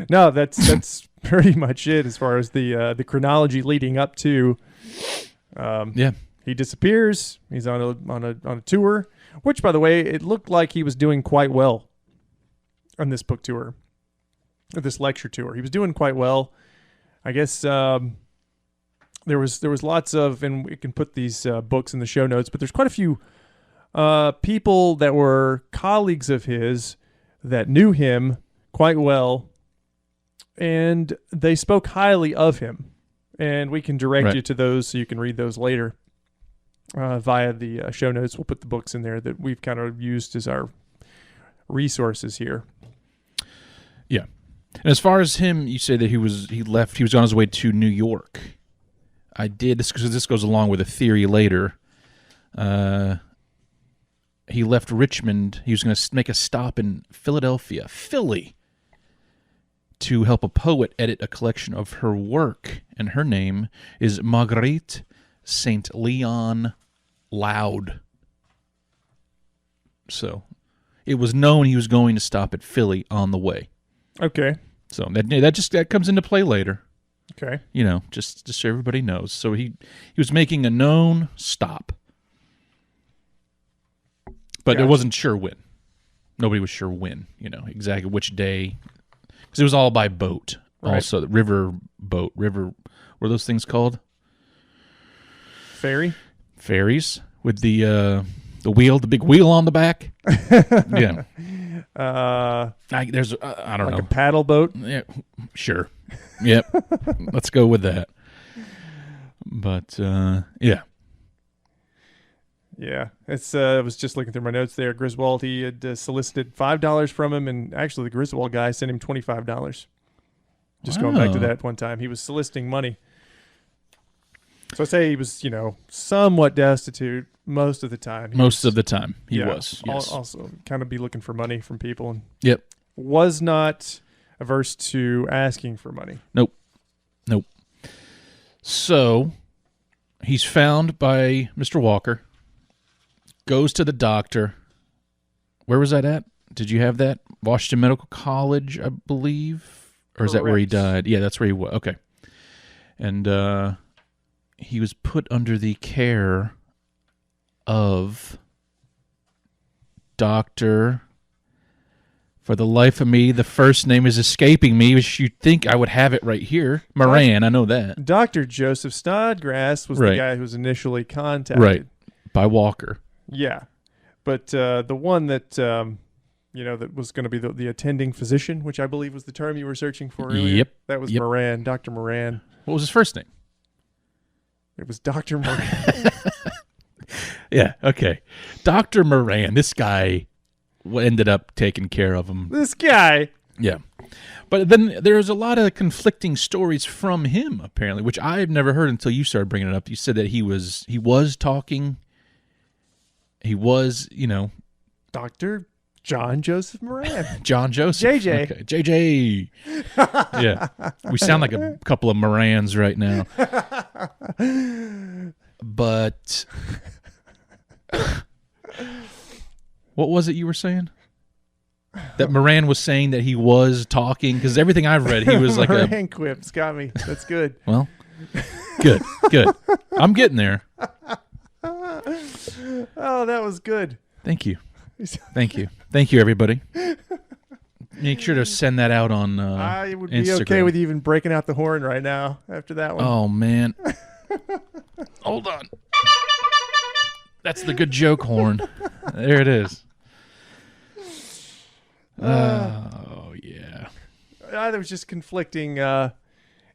No, that's pretty much it as far as the chronology leading up to. He disappears. He's on a tour, which, by the way, it looked like he was doing quite well on this book tour, or this lecture tour. He was doing quite well. I guess there was lots of, and we can put these books in the show notes, but there's quite a few people that were colleagues of his that knew him quite well, and they spoke highly of him. And we can direct you to those so you can read those later via the show notes. We'll put the books in there that we've kind of used as our resources here. Yeah. And as far as him, you say that he was on his way to New York. I did this because this goes along with a theory later. He left Richmond. He was going to make a stop in Philadelphia, Philly, to help a poet edit a collection of her work, and her name is Marguerite St. Leon Loud. So it was known he was going to stop at Philly on the way. Okay. So that comes into play later. Okay. Just so everybody knows. So he was making a known stop. But Gotcha. it wasn't sure when. Nobody was sure when, exactly which day. Because it was all by boat. Right. Also, the river boat. What are those things called? Ferries with the wheel, the big wheel on the back. Yeah. There's I don't know. Like a paddle boat? Yeah, sure. Yep. Let's go with that. But, yeah. Yeah. I was just looking through my notes there. Griswold, he had solicited $5 from him, and actually the Griswold guy sent him $25. Just going back to that one time. He was soliciting money. So I say he was, somewhat destitute most of the time. Most of the time he was. Yes. Also kind of be looking for money from people. And Yep. was not averse to asking for money. Nope. So he's found by Mr. Walker, goes to the doctor. Where was that at? Did you have that? Washington Medical College, I believe? Or is that where he died? Yeah, that's where he was. Okay. And he was put under the care of Dr. For the life of me, the first name is escaping me. You'd think I would have it right here. Moran, I know that. Dr. Joseph Snodgrass was the guy who was initially contacted. Right, by Walker. Yeah. But the one that, that was going to be the attending physician, which I believe was the term you were searching for earlier. Yep. That was Moran, Dr. Moran. What was his first name? It was Dr. Moran. Yeah, okay. Dr. Moran, this guy ended up taking care of him. This guy. Yeah. But then there's a lot of conflicting stories from him, apparently, which I've never heard until you started bringing it up. You said that he was talking. He was, Dr. John Joseph Moran. John Joseph. JJ. Okay. JJ. Yeah. We sound like a couple of Morans right now. But what was it you were saying? That Moran was saying that he was talking? Because everything I've read, he was like Moran quips got me. That's good. Well, good. I'm getting there. Oh, that was good. Thank you, everybody. Make sure to send that out on I would Instagram. be okay with you even breaking out the horn right now after that one. Oh, man. Hold on. That's the good joke horn. There it is. Oh, yeah. There was just conflicting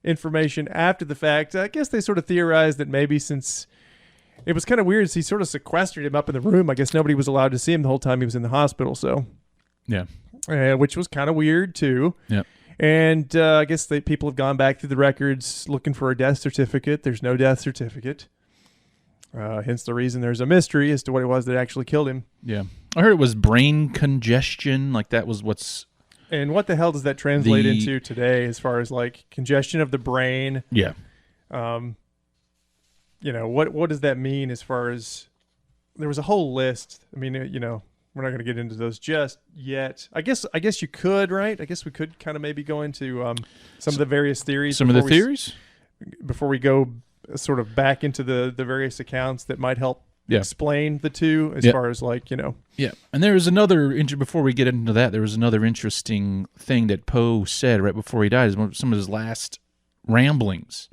information after the fact. I guess they sort of theorized that maybe since it was kind of weird, he sort of sequestered him up in the room. I guess nobody was allowed to see him the whole time he was in the hospital. So, yeah, which was kind of weird too. Yeah, and I guess people have gone back through the records looking for a death certificate. There's no death certificate. Hence the reason there's a mystery as to what it was that actually killed him. Yeah, I heard it was brain congestion. Like that was what's. And what the hell does that translate into today as far as like congestion of the brain? Yeah. What does that mean as far as there was a whole list. I mean, we're not going to get into those just yet. I guess you could, right? I guess we could kind of maybe go into some of the various theories. Some of the theories? Before we go sort of back into the various accounts that might help explain the two as far as like, Yeah. And there was another, before we get into that, there was another interesting thing that Poe said right before he died. Some of his last ramblings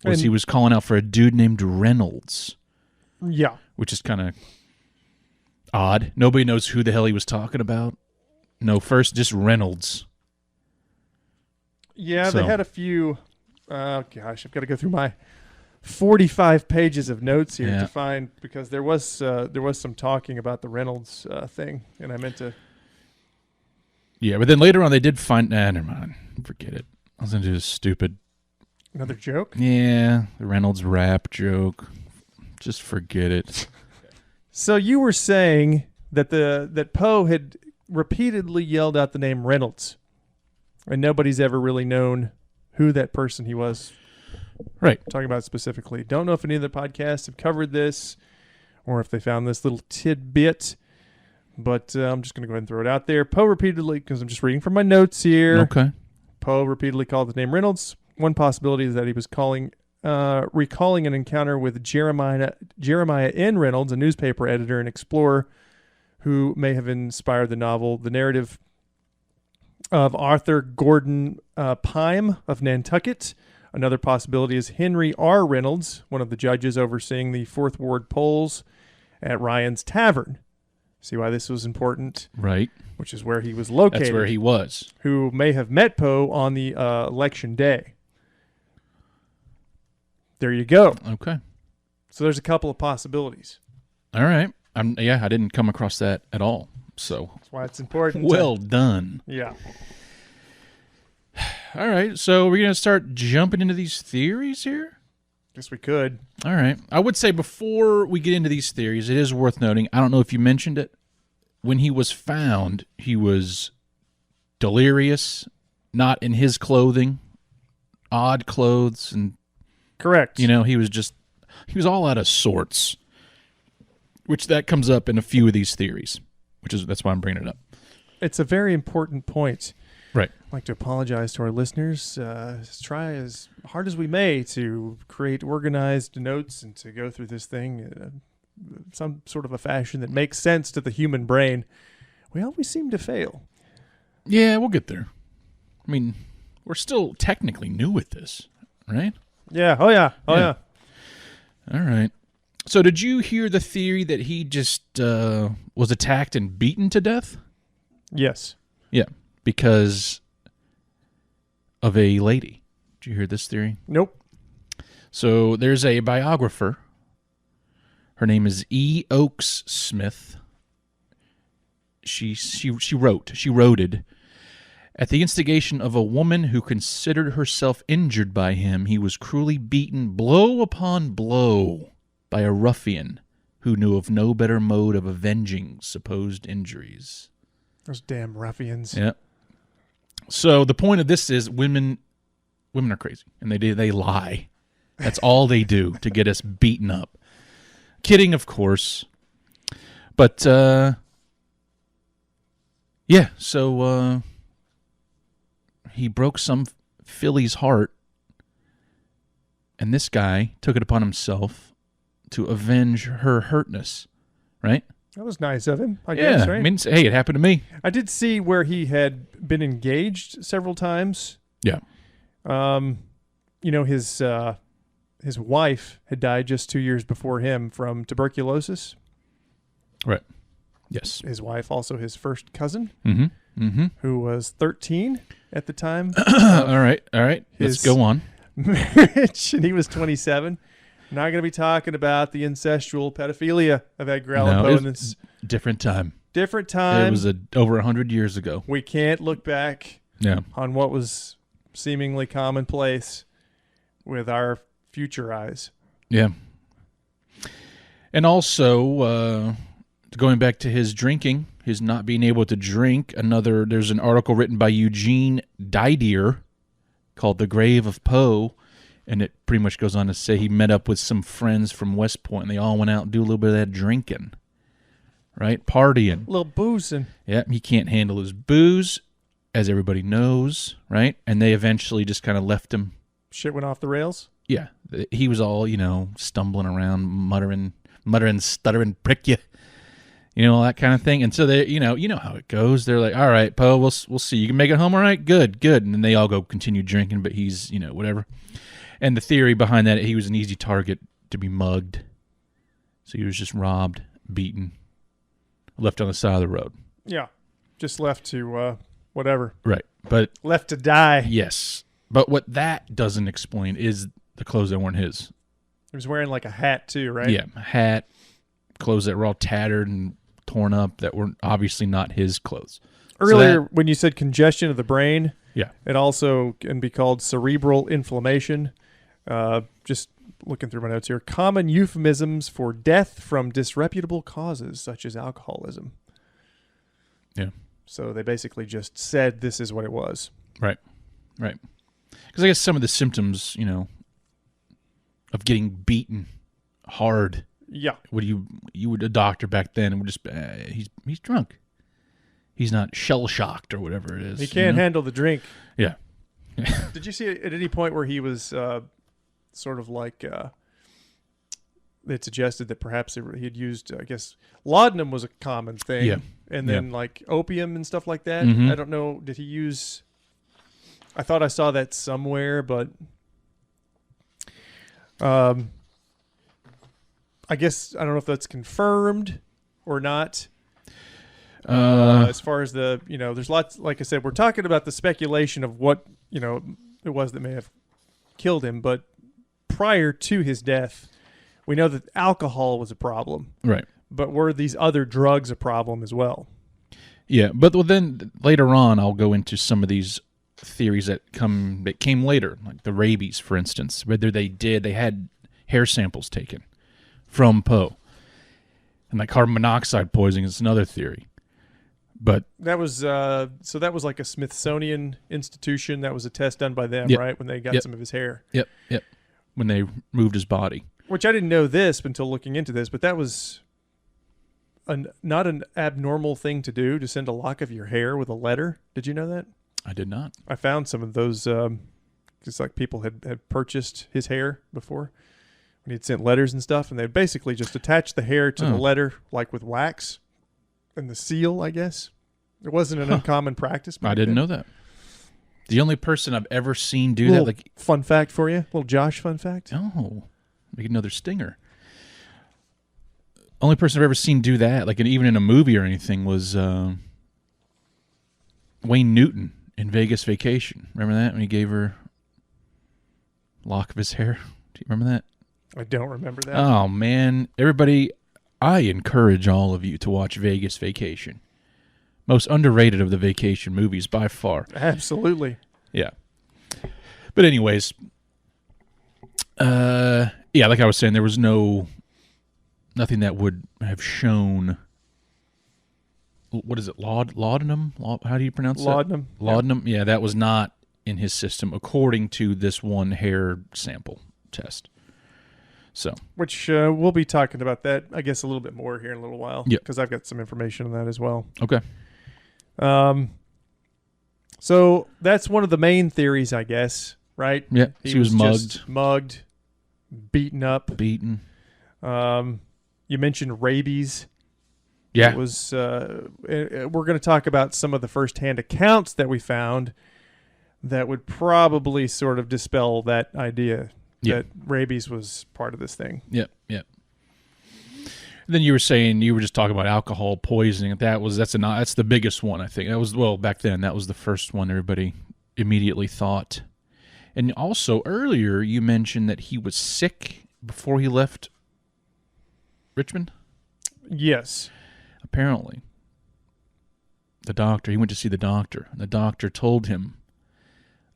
was he was calling out for a dude named Reynolds. Yeah. Which is kind of odd. Nobody knows who the hell he was talking about. No, first, just Reynolds. Yeah, they had a few. Oh, gosh, I've got to go through my 45 pages of notes here to find, because there was some talking about the Reynolds thing, and I meant to. Yeah, but then later on they did find. Never mind. Forget it. I was going to do this stupid. Another joke? Yeah, the Reynolds rap joke. Just forget it. So you were saying that that Poe had repeatedly yelled out the name Reynolds, and nobody's ever really known who that person he was. Right. Talking about specifically. Don't know if any of the podcasts have covered this or if they found this little tidbit, but I'm just going to go ahead and throw it out there. Poe repeatedly, because I'm just reading from my notes here. Okay. Poe repeatedly called the name Reynolds. One possibility is that he was recalling an encounter with Jeremiah N. Reynolds, a newspaper editor and explorer who may have inspired the novel. The narrative of Arthur Gordon Pym of Nantucket. Another possibility is Henry R. Reynolds, one of the judges overseeing the Fourth Ward polls at Ryan's Tavern. See why this was important? Right. Which is where he was located. That's where he was. Who may have met Poe on the election day. There you go. Okay. So there's a couple of possibilities. All right. I didn't come across that at all. So That's why it's important. well done. Yeah. All right. So we're going to start jumping into these theories here? Guess we could. All right. I would say before we get into these theories, it is worth noting, I don't know if you mentioned it, when he was found, he was delirious, not in his clothing, odd clothes, and Correct. he was all out of sorts, which that comes up in a few of these theories, that's why I'm bringing it up. It's a very important point. Right. I'd like to apologize to our listeners. Try as hard as we may to create organized notes and to go through this thing in some sort of a fashion that makes sense to the human brain. We always seem to fail. Yeah, we'll get there. I mean, we're still technically new with this, right? Yeah. Oh, yeah. All right. So did you hear the theory that he just was attacked and beaten to death? Yes. Yeah, because of a lady. Did you hear this theory? Nope. So there's a biographer. Her name is E. Oakes Smith. She wrote at the instigation of a woman who considered herself injured by him, he was cruelly beaten blow upon blow by a ruffian who knew of no better mode of avenging supposed injuries. Those damn ruffians. Yeah. So the point of this is women are crazy, and they lie. That's all they do to get us beaten up. Kidding, of course. But yeah, so he broke some filly's heart, and this guy took it upon himself to avenge her hurtness, right? That was nice of him, I guess, right? I mean, hey, it happened to me. I did see where he had been engaged several times. Yeah. His wife had died just 2 years before him from tuberculosis. Right. Yes. His wife, also his first cousin, Mm-hmm. who was 13 at the time. All right. Let's go on. Marriage, and he was 27. Not going to be talking about the incestual pedophilia of Edgar Allan Poe in this different time. Different time. It was over 100 years ago. We can't look back on what was seemingly commonplace with our future eyes. Yeah. And also, going back to his drinking, his not being able to drink, there's an article written by Eugene Didier called The Grave of Poe, and it pretty much goes on to say he met up with some friends from West Point, and they all went out and do a little bit of that drinking, right? Partying. A little boozing. Yeah, he can't handle his booze, as everybody knows, right? And they eventually just kind of left him. Shit went off the rails? Yeah. He was all, stumbling around, muttering, stuttering, prick you. All that kind of thing. And so they, you know how it goes. They're like, all right, Poe, we'll see. You can make it home, all right? Good. And then they all go continue drinking, but he's, whatever. And the theory behind that, he was an easy target to be mugged. So he was just robbed, beaten, left on the side of the road. Yeah. Just left to whatever. Right. But left to die. Yes. But what that doesn't explain is the clothes that weren't his. He was wearing like a hat too, right? Yeah, a hat, clothes that were all tattered and torn up that were obviously not his clothes. Earlier, when you said congestion of the brain, yeah, it also can be called cerebral inflammation. Just looking through my notes here. Common euphemisms for death from disreputable causes, such as alcoholism. Yeah. So they basically just said this is what it was. Right. Because I guess some of the symptoms, of getting beaten hard. Yeah. You would a doctor back then would just he's drunk. He's not shell shocked or whatever it is. He can't handle the drink. Yeah. Did you see at any point where he was sort of like it suggested that perhaps he had used, I guess, laudanum was a common thing. Yeah. And then like opium and stuff like that. Mhm. I don't know. Did he use? I thought I saw that somewhere, but I guess I don't know if that's confirmed or not. As far as there's lots. Like I said, we're talking about the speculation of what it was that may have killed him, but prior to his death, we know that alcohol was a problem. Right. But were these other drugs a problem as well? Yeah, but then later on, I'll go into some of these theories that came later, like the rabies, for instance. Whether they had hair samples taken from Poe, and like carbon monoxide poisoning is another theory. But that was that was like a Smithsonian institution. That was a test done by them, Yep. right? When they got some of his hair. Yep. When they moved his body. Which I didn't know this until looking into this, but that was not an abnormal thing to do, to send a lock of your hair with a letter. Did you know that? I did not. I found some of those, just like people had purchased his hair before when he'd sent letters and stuff, and they'd basically just attach the hair to the letter, like with wax and the seal, I guess. It wasn't an uncommon practice. I didn't know that. The only person I've ever seen do little that, like fun fact for you, little Josh fun fact. oh, make another stinger. Only person I've ever seen do that, like even in a movie or anything, was Wayne Newton in Vegas Vacation. Remember that when he gave her a lock of his hair? Do you remember that? I don't remember that. Oh man, everybody! I encourage all of you to watch Vegas Vacation. Most underrated of the vacation movies by far. Absolutely. Yeah. But anyways, yeah, like I was saying, there was nothing that would have shown. What is it? Laudanum? How do you pronounce Laudanum. that? Laudanum. Yeah, that was not in his system, according to this one hair sample test. So, which we'll be talking about that, I guess, a little bit more here in a little while. Yep. Because I've got some information on that as well. Okay. So that's one of the main theories, I guess, right? Yeah, she was just mugged, beaten up. Beaten. You mentioned rabies. Yeah. It was. We're going to talk about some of the first-hand accounts that we found that would probably sort of dispel that idea that rabies was part of this thing. Yep. Then you were just talking about alcohol poisoning. That's the biggest one, I think. That was, well, back then that was the first one everybody immediately thought. And also earlier you mentioned that he was sick before he left Richmond. Yes. Apparently, he went to see the doctor. The doctor told him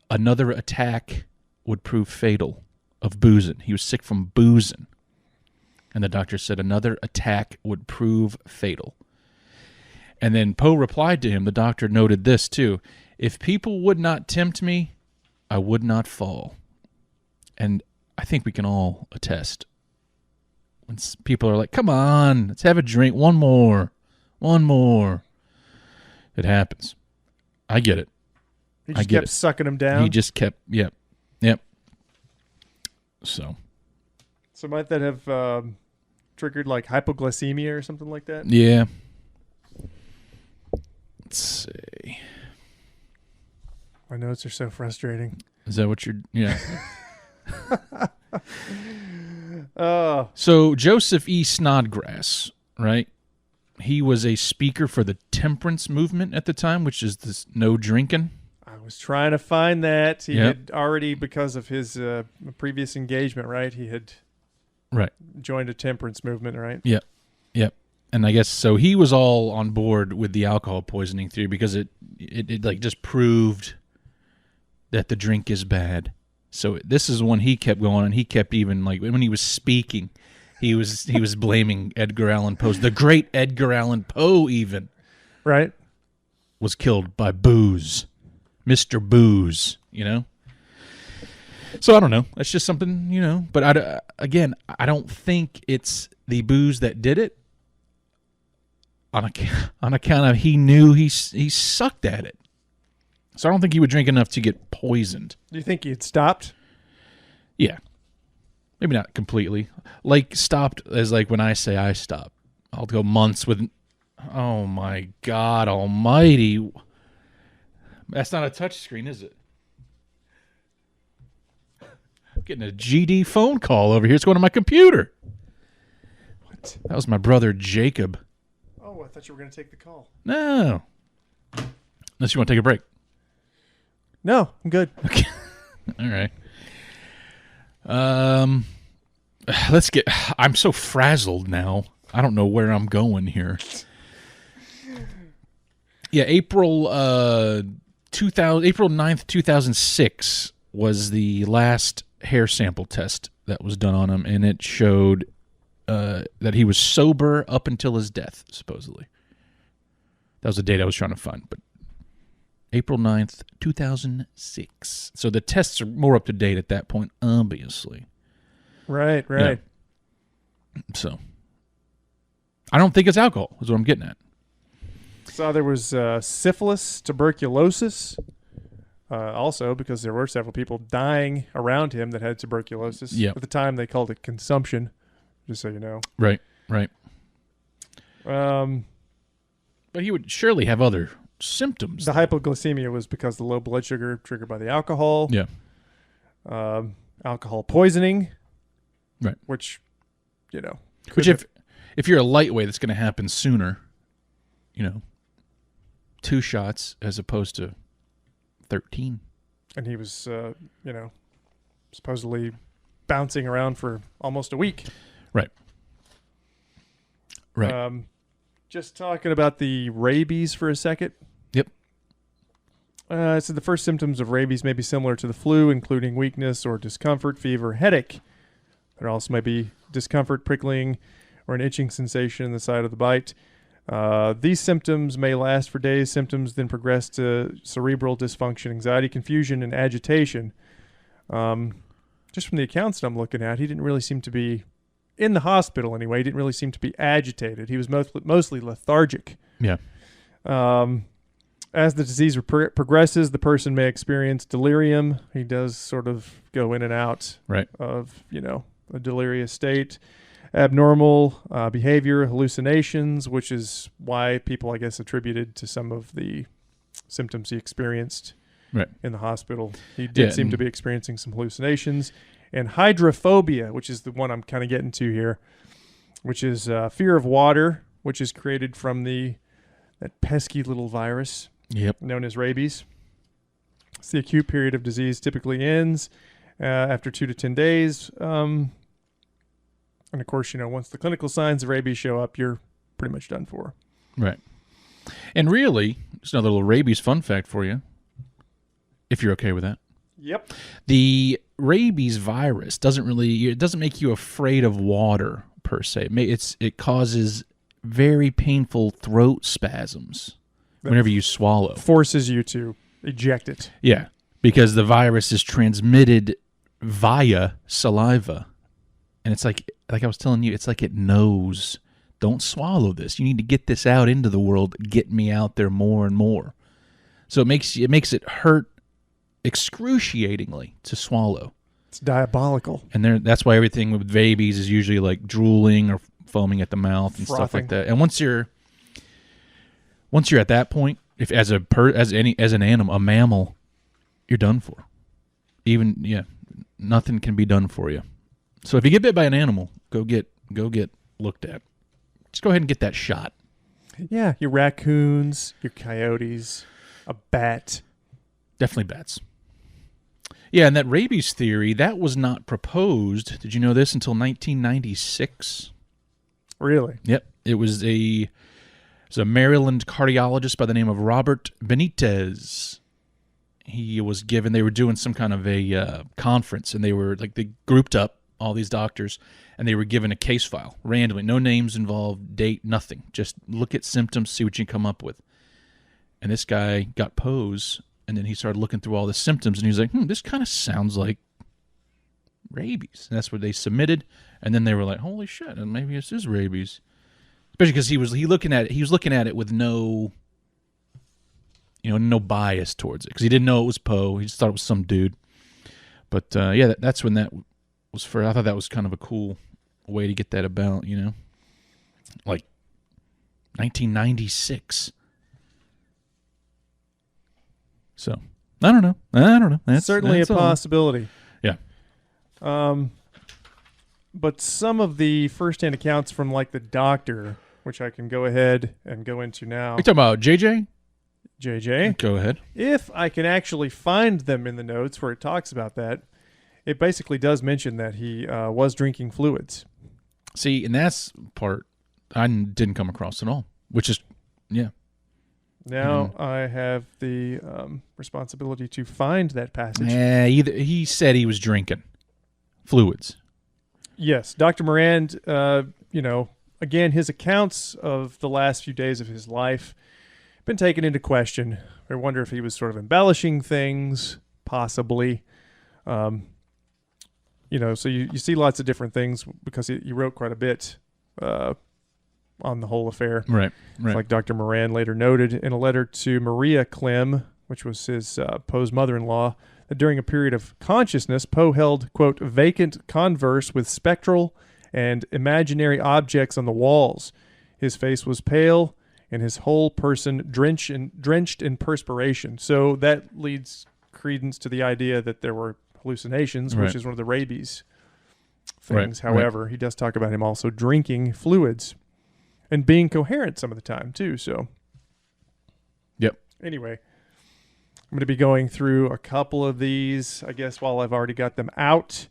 another attack would prove fatal of boozing. He was sick from boozing. And the doctor said another attack would prove fatal. And then Poe replied to him. The doctor noted this too. If people would not tempt me, I would not fall. And I think we can all attest. When people are like, come on, let's have a drink. One more. It happens. I get it. He just kept sucking him down. He just kept, yep. So might that have triggered like hypoglycemia or something like that? Yeah. Let's see. My notes are so frustrating. Is that what you're, yeah. Oh. So Joseph E. Snodgrass, right? He was a speaker for the temperance movement at the time, which is this no drinking. I was trying to find that. He had already, because of his previous engagement, right? He had joined a temperance movement, right? Yep. And I guess so he was all on board with the alcohol poisoning theory because it like just proved that the drink is bad. So this is when he kept going, and he kept even like when he was speaking, he was blaming Edgar Allan Poe. The great Edgar Allan Poe even was killed by booze. Mr. Booze, So I don't know. That's just something, But I don't think it's the booze that did it. On account of he knew he sucked at it. So I don't think he would drink enough to get poisoned. Do you think he had stopped? Yeah. Maybe not completely. Like stopped as like when I say I stop. I'll go months with. Oh my God Almighty! That's not a touch screen, is it? I'm getting a GD phone call over here. It's going to my computer. What? That was my brother Jacob. Oh, I thought you were going to take the call. No. Unless you want to take a break. No, I'm good. Okay. All right. Let's get. I'm so frazzled now. I don't know where I'm going here. Yeah, April 9th, 2006 was the last hair sample test that was done on him, and it showed that he was sober up until his death, supposedly. That was the date I was trying to find, but April 9th, 2006. So the tests are more up to date at that point, obviously. Right. Yeah. So I don't think it's alcohol, is what I'm getting at. So there was syphilis, tuberculosis, also because there were several people dying around him that had tuberculosis. Yep. At the time, they called it consumption, just so you know. Right. But But he would surely have other symptoms. the hypoglycemia was because the low blood sugar triggered by the alcohol. Yeah. Alcohol poisoning. Right. Which, you know. Which if you're a lightweight, it's going to happen sooner. 2 shots as opposed to 13. And he was, supposedly bouncing around for almost a week. Right. Just talking about the rabies for a second. Yep. So the first symptoms of rabies may be similar to the flu, including weakness or discomfort, fever, headache. There also may be discomfort, prickling, or an itching sensation in the side of the bite. These symptoms may last for days. Symptoms then progress to cerebral dysfunction, anxiety, confusion, and agitation. Just from the accounts that I'm looking at, he didn't really seem to be, in the hospital anyway, he didn't really seem to be agitated. He was mostly lethargic. Yeah. As the disease progresses, the person may experience delirium. He does sort of go in and out of, a delirious state. Abnormal behavior, hallucinations, which is why people, I guess, attributed to some of the symptoms he experienced in the hospital. He did seem to be experiencing some hallucinations. And hydrophobia, which is the one I'm kind of getting to here, which is fear of water, which is created from that pesky little virus known as rabies. It's the acute period of disease typically ends after 2 to 10 days. And of course, once the clinical signs of rabies show up, you're pretty much done for. Right. And really, just another little rabies fun fact for you, if you're okay with that. Yep. The rabies virus doesn't make you afraid of water per se. It causes very painful throat spasms whenever you swallow. Forces you to eject it. Yeah, because the virus is transmitted via saliva. And it's like I was telling you, it's like it knows, don't swallow this. You need to get this out into the world. Get me out there more and more. So it makes it hurt excruciatingly to swallow. It's diabolical. And that's why everything with babies is usually like drooling or foaming at the mouth and stuff like that. And once you're at that point, if as an animal, a mammal, you're done for. Nothing can be done for you. So if you get bit by an animal, go get looked at. Just go ahead and get that shot. Yeah, your raccoons, your coyotes, a bat. Definitely bats. Yeah, and that rabies theory, that was not proposed. Did you know this until 1996? Really? Yep. It was a Maryland cardiologist by the name of Robert Benitez. They were doing some kind of a conference, and they grouped up all these doctors, and they were given a case file randomly. No names involved, date, nothing. Just look at symptoms, see what you can come up with. And this guy got Poe's, and then he started looking through all the symptoms, and he was like, this kind of sounds like rabies. And that's what they submitted, and then they were like, holy shit, and maybe this is rabies. Especially because he was looking at it with no bias towards it, because he didn't know it was Poe. He just thought it was some dude. But that's when that I thought that was kind of a cool way to get that about, like 1996. So I don't know. That's certainly that's a all. possibility. Yeah. But some of the first-hand accounts from like the doctor, which I can go ahead and go into now. You talking about JJ? JJ. Go ahead. If I can actually find them in the notes where it talks about that, it basically does mention that he was drinking fluids. See, and that's part I didn't come across at all, which is, yeah. Now I have the responsibility to find that passage. He said he was drinking fluids. Yes, Dr. Moran, again, his accounts of the last few days of his life been taken into question. I wonder if he was sort of embellishing things, possibly. So you see lots of different things because he wrote quite a bit on the whole affair. Right. Like Dr. Moran later noted in a letter to Maria Clem, which was his Poe's mother-in-law, that during a period of consciousness, Poe held, quote, vacant converse with spectral and imaginary objects on the walls. His face was pale and his whole person drenched in perspiration. So that leads credence to the idea that there were hallucinations, which is one of the rabies things. However, he does talk about him also drinking fluids and being coherent some of the time too. So, yep. Anyway, I'm going to be going through a couple of these, I guess, while I've already got them out.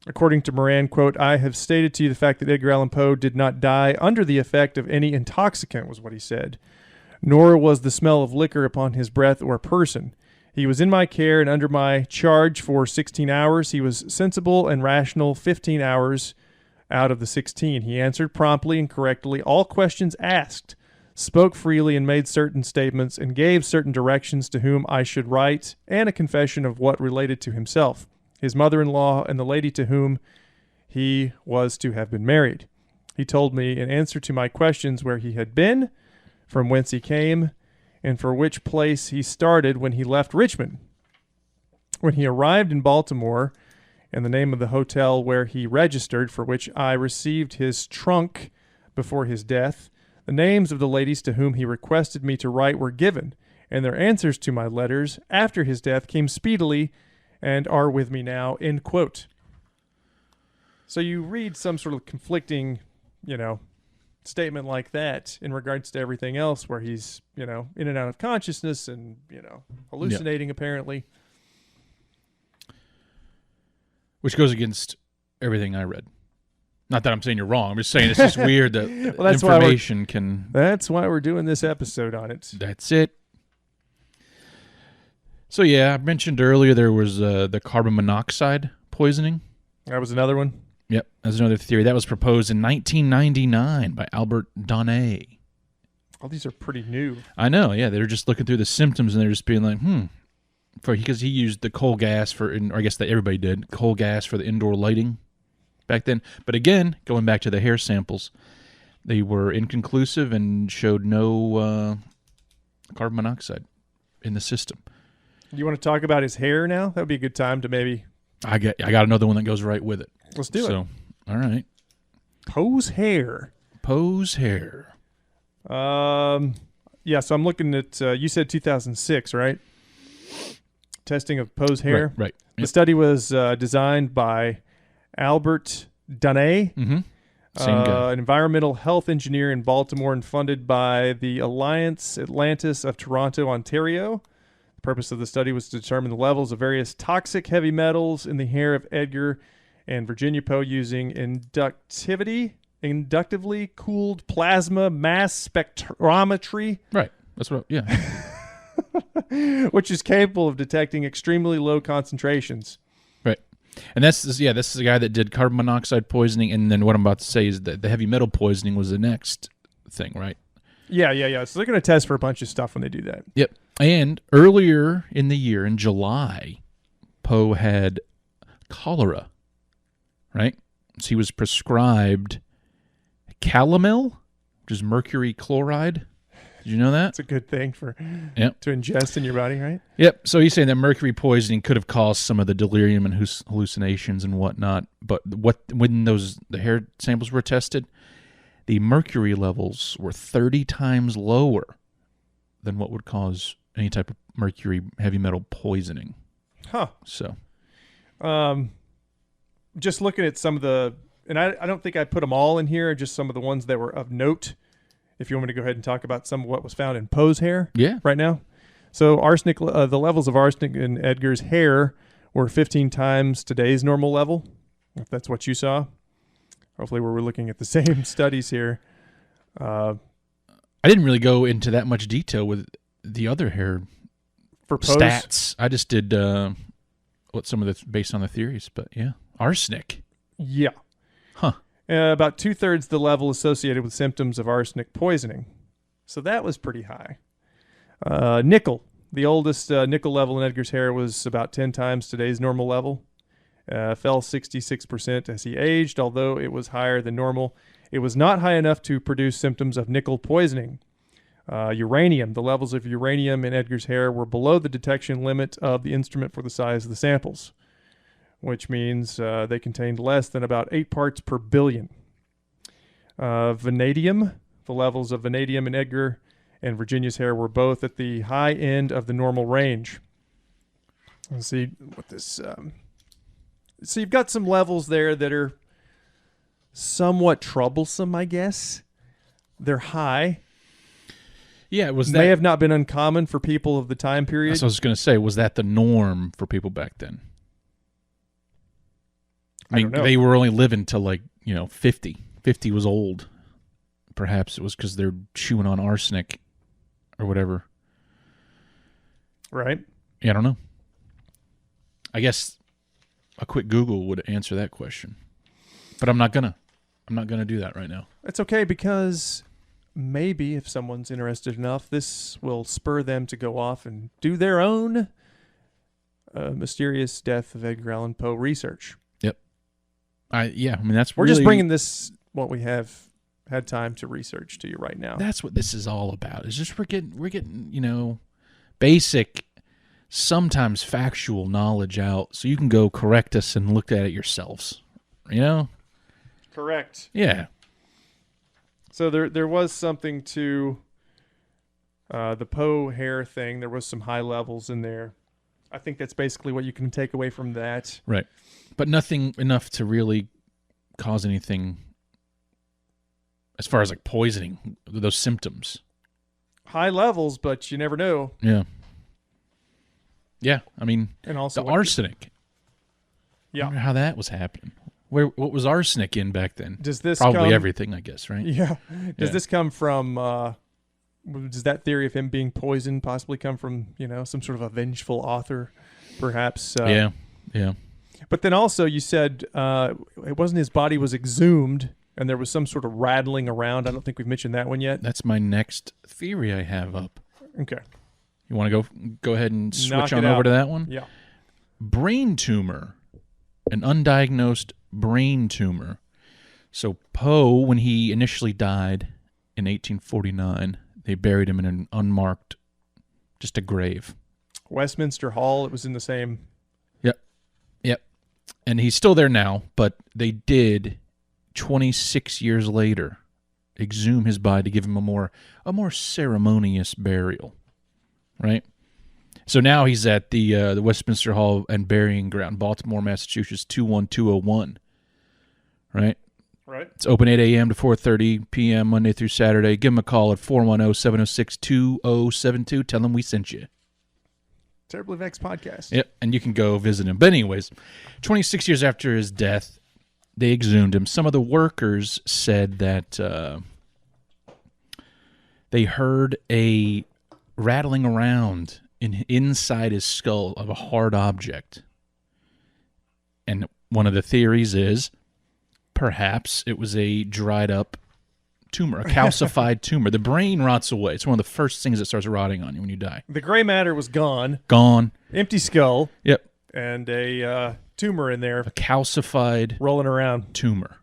According to Moran, quote, I have stated to you the fact that Edgar Allan Poe did not die under the effect of any intoxicant, was what he said. Nor was the smell of liquor upon his breath or person. He was in my care and under my charge for 16 hours. He was sensible and rational 15 hours out of the 16. He answered promptly and correctly all questions asked, spoke freely and made certain statements, and gave certain directions to whom I should write, and a confession of what related to himself, his mother-in-law, and the lady to whom he was to have been married. He told me in answer to my questions where he had been, from whence he came, and for which place he started when he left Richmond. When he arrived in Baltimore, and the name of the hotel where he registered, for which I received his trunk before his death, the names of the ladies to whom he requested me to write were given, and their answers to my letters after his death came speedily and are with me now, end quote. So you read some sort of conflicting, statement like that in regards to everything else where he's, in and out of consciousness and, hallucinating apparently. Which goes against everything I read. Not that I'm saying you're wrong. I'm just saying it's just weird that information can... That's why we're doing this episode on it. That's it. So, yeah, I mentioned earlier there was the carbon monoxide poisoning. That was another one? Yep, that's another theory. That was proposed in 1999 by Albert Donnet. All these are pretty new. I know, yeah. They were just looking through the symptoms and they're just being like, because he used the coal gas or I guess that everybody did, coal gas for the indoor lighting back then. But again, going back to the hair samples, they were inconclusive and showed no carbon monoxide in the system. You want to talk about his hair now? That would be a good time to maybe... I got another one that goes right with it. Let's do it. All right. Poe's hair. Yeah, so I'm looking at, you said 2006, right? Testing of Poe's hair. Right. The study was designed by Albert Donnet, Same guy. an environmental health engineer in Baltimore, and funded by the Alliance Atlantis of Toronto, Ontario. The purpose of the study was to determine the levels of various toxic heavy metals in the hair of Edgar and Virginia Poe using inductively cooled plasma mass spectrometry. Right. That's what, yeah. Which is capable of detecting extremely low concentrations. Right. And this is the guy that did carbon monoxide poisoning, and then what I'm about to say is that the heavy metal poisoning was the next thing, right? Yeah. So they're going to test for a bunch of stuff when they do that. Yep. And earlier in the year, in July, Poe had cholera, right? So he was prescribed calomel, which is mercury chloride. Did you know that? It's a good thing for Yep. to ingest in your body, right? Yep. So he's saying that mercury poisoning could have caused some of the delirium and hallucinations and whatnot. But when the hair samples were tested, the mercury levels were 30 times lower than what would cause any type of mercury heavy metal poisoning. Huh. So, just looking at some of the, and I don't think I put them all in here, just some of the ones that were of note. If you want me to go ahead and talk about some of what was found in Poe's hair right now. So arsenic, the levels of arsenic in Edgar's hair were 15 times today's normal level, if that's what you saw. Hopefully we're looking at the same studies here. I didn't really go into that much detail with the other hair for Poe's stats. I just did what some of that's based on the theories, but yeah. Arsenic. Yeah. Huh. About 2/3 the level associated with symptoms of arsenic poisoning. So that was pretty high. Nickel. The oldest nickel level in Edgar's hair was about 10 times today's normal level. Fell 66% as he aged, although it was higher than normal. It was not high enough to produce symptoms of nickel poisoning. Uranium. The levels of uranium in Edgar's hair were below the detection limit of the instrument for the size of the samples, which means they contained less than about 8 parts per billion. Vanadium, the levels of vanadium in Edgar and Virginia's hair were both at the high end of the normal range. Let's see what this... so you've got some levels there that are somewhat troublesome, I guess. They're high. Yeah, May have not been uncommon for people of the time period. That's what I was going to say. Was that the norm for people back then? I mean, don't know. they were only living till 50. 50 was old. Perhaps it was because they're chewing on arsenic or whatever. Right. Yeah, I don't know. I guess a quick Google would answer that question. But I'm not gonna do that right now. It's okay, because maybe if someone's interested enough, this will spur them to go off and do their own mysterious death of Edgar Allan Poe research. I mean, that's We're really, just bringing this, what we have had time to research, to you right now. That's what this is all about. It's just we're getting basic, sometimes factual knowledge out, so you can go correct us and look at it yourselves. Correct. Yeah. So there was something to the Poe hair thing. There was some high levels in there. I think that's basically what you can take away from that. Right. But nothing enough to really cause anything as far as poisoning, those symptoms. High levels, but you never know. Yeah. Yeah, I mean, and also the arsenic. I wonder how that was happening. What was arsenic in back then? Does this probably everything, I guess, right? Yeah. Does this come from does that theory of him being poisoned possibly come from, some sort of a vengeful author, perhaps? Yeah. But then also you said it wasn't his body was exhumed and there was some sort of rattling around. I don't think we've mentioned that one yet. That's my next theory I have up. Okay. You want to go ahead and switch on out. over to that one? Yeah. Brain tumor. An undiagnosed brain tumor. So Poe, when he initially died in 1849, they buried him in an unmarked, just a grave. Westminster Hall, it was in the same... Yep. And he's still there now, but they did, 26 years later, exhume his body to give him a more ceremonious burial, right? So now he's at the Westminster Hall and Burying Ground, Baltimore, Massachusetts, 21201, right? Right. It's open 8 a.m. to 4:30 p.m. Monday through Saturday. Give him a call at 410-706-2072. Tell him we sent you. Terribly Vexed podcast. Yep, and you can go visit him. But anyways, 26 years after his death, they exhumed him. Some of the workers said that they heard a rattling around inside his skull of a hard object. And one of the theories is perhaps it was a dried up tumor, a calcified tumor. The brain rots away. It's one of the first things that starts rotting on you when you die. The gray matter was gone. Gone. Empty skull. Yep. And a tumor in there. A calcified rolling around. tumor.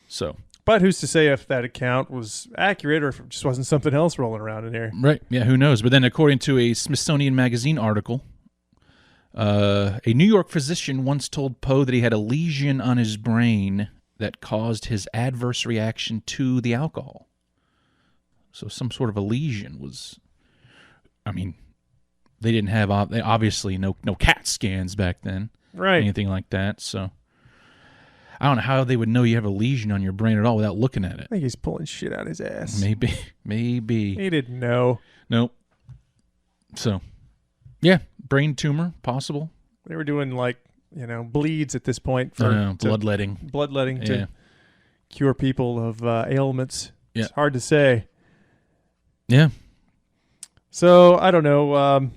So But who's to say if that account was accurate or if it just wasn't something else rolling around in there? Right. Yeah, who knows? But then according to a Smithsonian Magazine article, a New York physician once told Poe that he had a lesion on his brain that caused his adverse reaction to the alcohol. So some sort of a lesion was... I mean, they didn't have... obviously no CAT scans back then. Right. Anything like that, so... I don't know how they would know you have a lesion on your brain at all without looking at it. I think he's pulling shit out his ass. Maybe. He didn't know. Nope. So, yeah, brain tumor, possible. They were doing bleeds at this point for bloodletting. Bloodletting to cure people of ailments. Yeah. It's hard to say. Yeah. So, I don't know.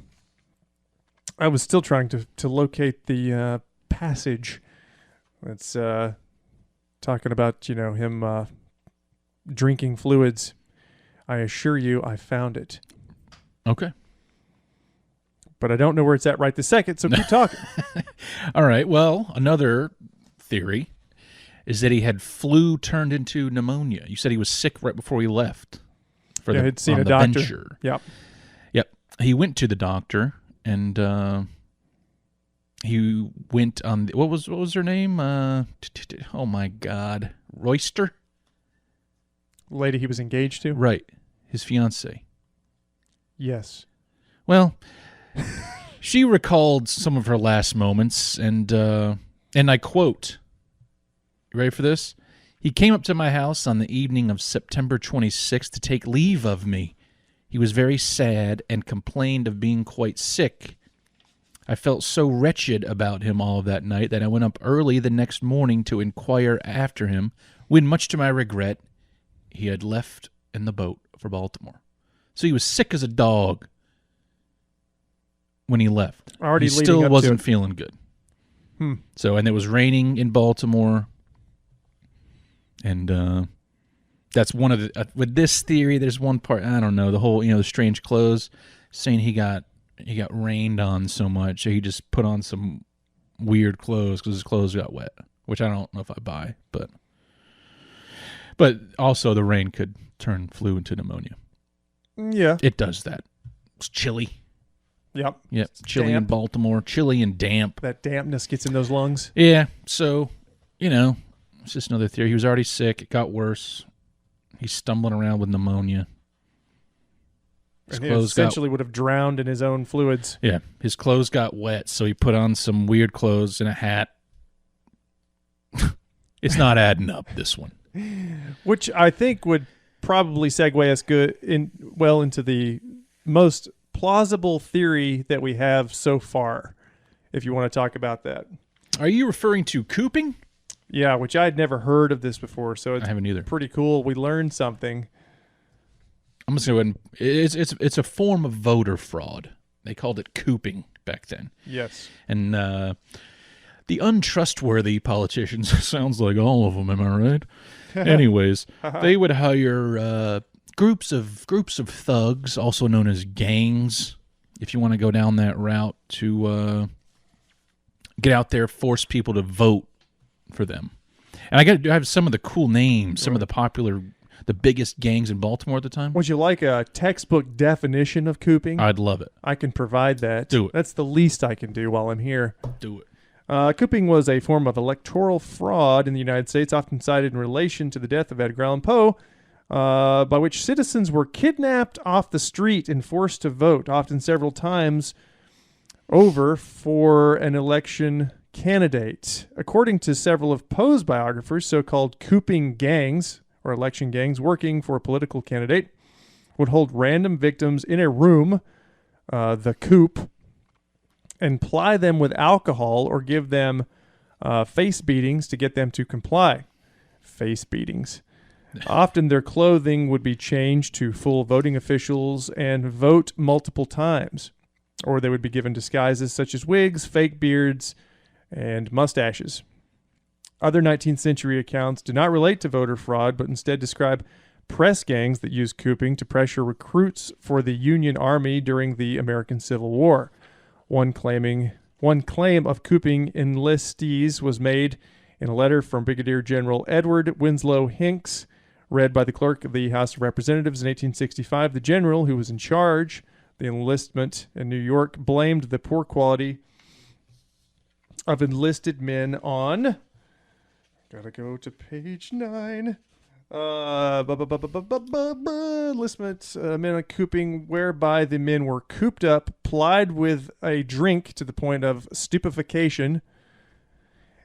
I was still trying to locate the passage. It's talking about, him drinking fluids. I assure you I found it. Okay. But I don't know where it's at right this second, so keep talking. All right. Well, another theory is that he had flu turned into pneumonia. You said he was sick right before he left. He'd seen a doctor. Venture. Yep. He went to the doctor and... he went on what was her name? Oh my God, Royster, lady he was engaged to. Right, his fiance. Yes. Well, she recalled some of her last moments, and I quote. You ready for this? He came up to my house on the evening of September 26th to take leave of me. He was very sad and complained of being quite sick. I felt so wretched about him all of that night that I went up early the next morning to inquire after him, when, much to my regret, he had left in the boat for Baltimore. So he was sick as a dog when he left. Already he leading still up wasn't to it. feeling good. So, and it was raining in Baltimore. And that's one of the... with this theory, there's one part, I don't know, the whole, the strange clothes, saying he got rained on so much, so he just put on some weird clothes because his clothes got wet, which I don't know if I buy, but also the rain could turn flu into pneumonia. Yeah. It does that. It's chilly. Yep. Yep. Chilly in Baltimore. Chilly and damp. That dampness gets in those lungs. Yeah. So, it's just another theory. He was already sick. It got worse. He's stumbling around with pneumonia. And he essentially would have drowned in his own fluids. Yeah, his clothes got wet, so he put on some weird clothes and a hat. It's not adding up, this one. Which I think would probably segue us into the most plausible theory that we have so far, if you want to talk about that. Are you referring to cooping? Yeah, which I'd never heard of this before, so it's I haven't either. Pretty cool. We learned something. I'm just going to go ahead and... It's a form of voter fraud. They called it cooping back then. Yes. And the untrustworthy politicians, sounds like all of them, am I right? Anyways, they would hire groups of thugs, also known as gangs, if you want to go down that route, to get out there, force people to vote for them. And I have some of the cool names, some of the biggest gangs in Baltimore at the time. Would you like a textbook definition of cooping? I'd love it. I can provide that. Do it. That's the least I can do while I'm here. Do it. Cooping was a form of electoral fraud in the United States, often cited in relation to the death of Edgar Allan Poe, by which citizens were kidnapped off the street and forced to vote, often several times over, for an election candidate. According to several of Poe's biographers, so-called cooping gangs, or election gangs, working for a political candidate, would hold random victims in a room, the coop, and ply them with alcohol or give them face beatings to get them to comply. Face beatings. Often their clothing would be changed to full voting officials and vote multiple times. Or they would be given disguises such as wigs, fake beards, and mustaches. Other 19th century accounts do not relate to voter fraud, but instead describe press gangs that used cooping to pressure recruits for the Union Army during the American Civil War. One claim of cooping enlistees was made In a letter from Brigadier General Edward Winslow Hinks, read by the clerk of the House of Representatives in 1865, the general, who was in charge of the enlistment in New York, blamed the poor quality of enlisted men on... Gotta go to page 9. Enlistment men on cooping, whereby the men were cooped up, plied with a drink to the point of stupefaction,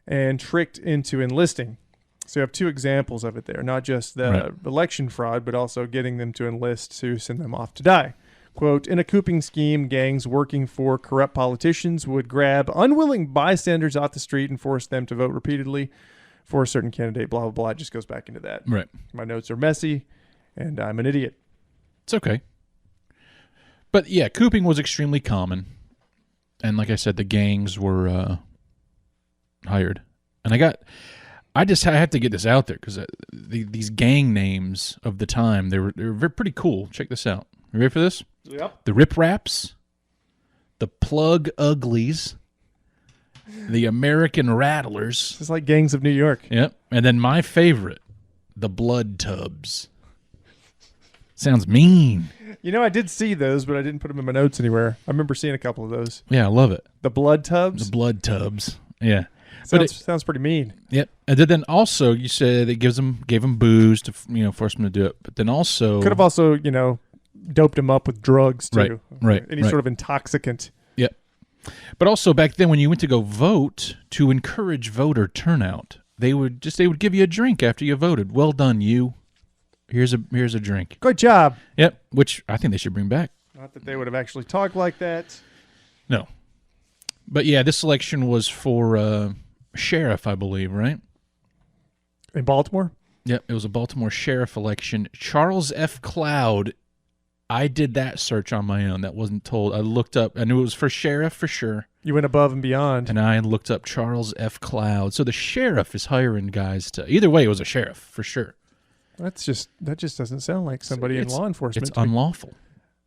and tricked into enlisting. So you have two examples of it there, not just the election fraud, but also getting them to enlist to send them off to die. Quote, in a cooping scheme, gangs working for corrupt politicians would grab unwilling bystanders off the street and force them to vote repeatedly for a certain candidate, blah, blah, blah. It just goes back into that. Right. My notes are messy, and I'm an idiot. It's okay. But yeah, cooping was extremely common. And like I said, the gangs were hired. And I have to get this out there because these gang names of the time, they were pretty cool. Check this out. You ready for this? Yep. The Rip Raps, the Plug Uglies, the American Rattlers. It's like gangs of New York. Yep. And then my favorite, the Blood Tubs. Sounds mean. You know, I did see those, but I didn't put them in my notes anywhere. I remember seeing a couple of those. Yeah, I love it. The Blood Tubs? The Blood Tubs. Yeah. Sounds pretty mean. Yep. And then also, you said it gave them booze to force them to do it. But then also could have also doped them up with drugs too. Right. Any sort of intoxicant. Yep. But also back then, when you went to go vote to encourage voter turnout, they would give you a drink after you voted. Well done, you. Here's a drink. Good job. Yep. Which I think they should bring back. Not that they would have actually talked like that. No. But yeah, this election was for sheriff, I believe, right? In Baltimore? Yep, it was a Baltimore sheriff election. Charles F. Cloud, I did that search on my own. That wasn't told. I looked up. I knew it was for sheriff for sure. You went above and beyond. And I looked up Charles F. Cloud. So the sheriff is hiring guys to... Either way, it was a sheriff for sure. That just doesn't sound like somebody in law enforcement. It's unlawful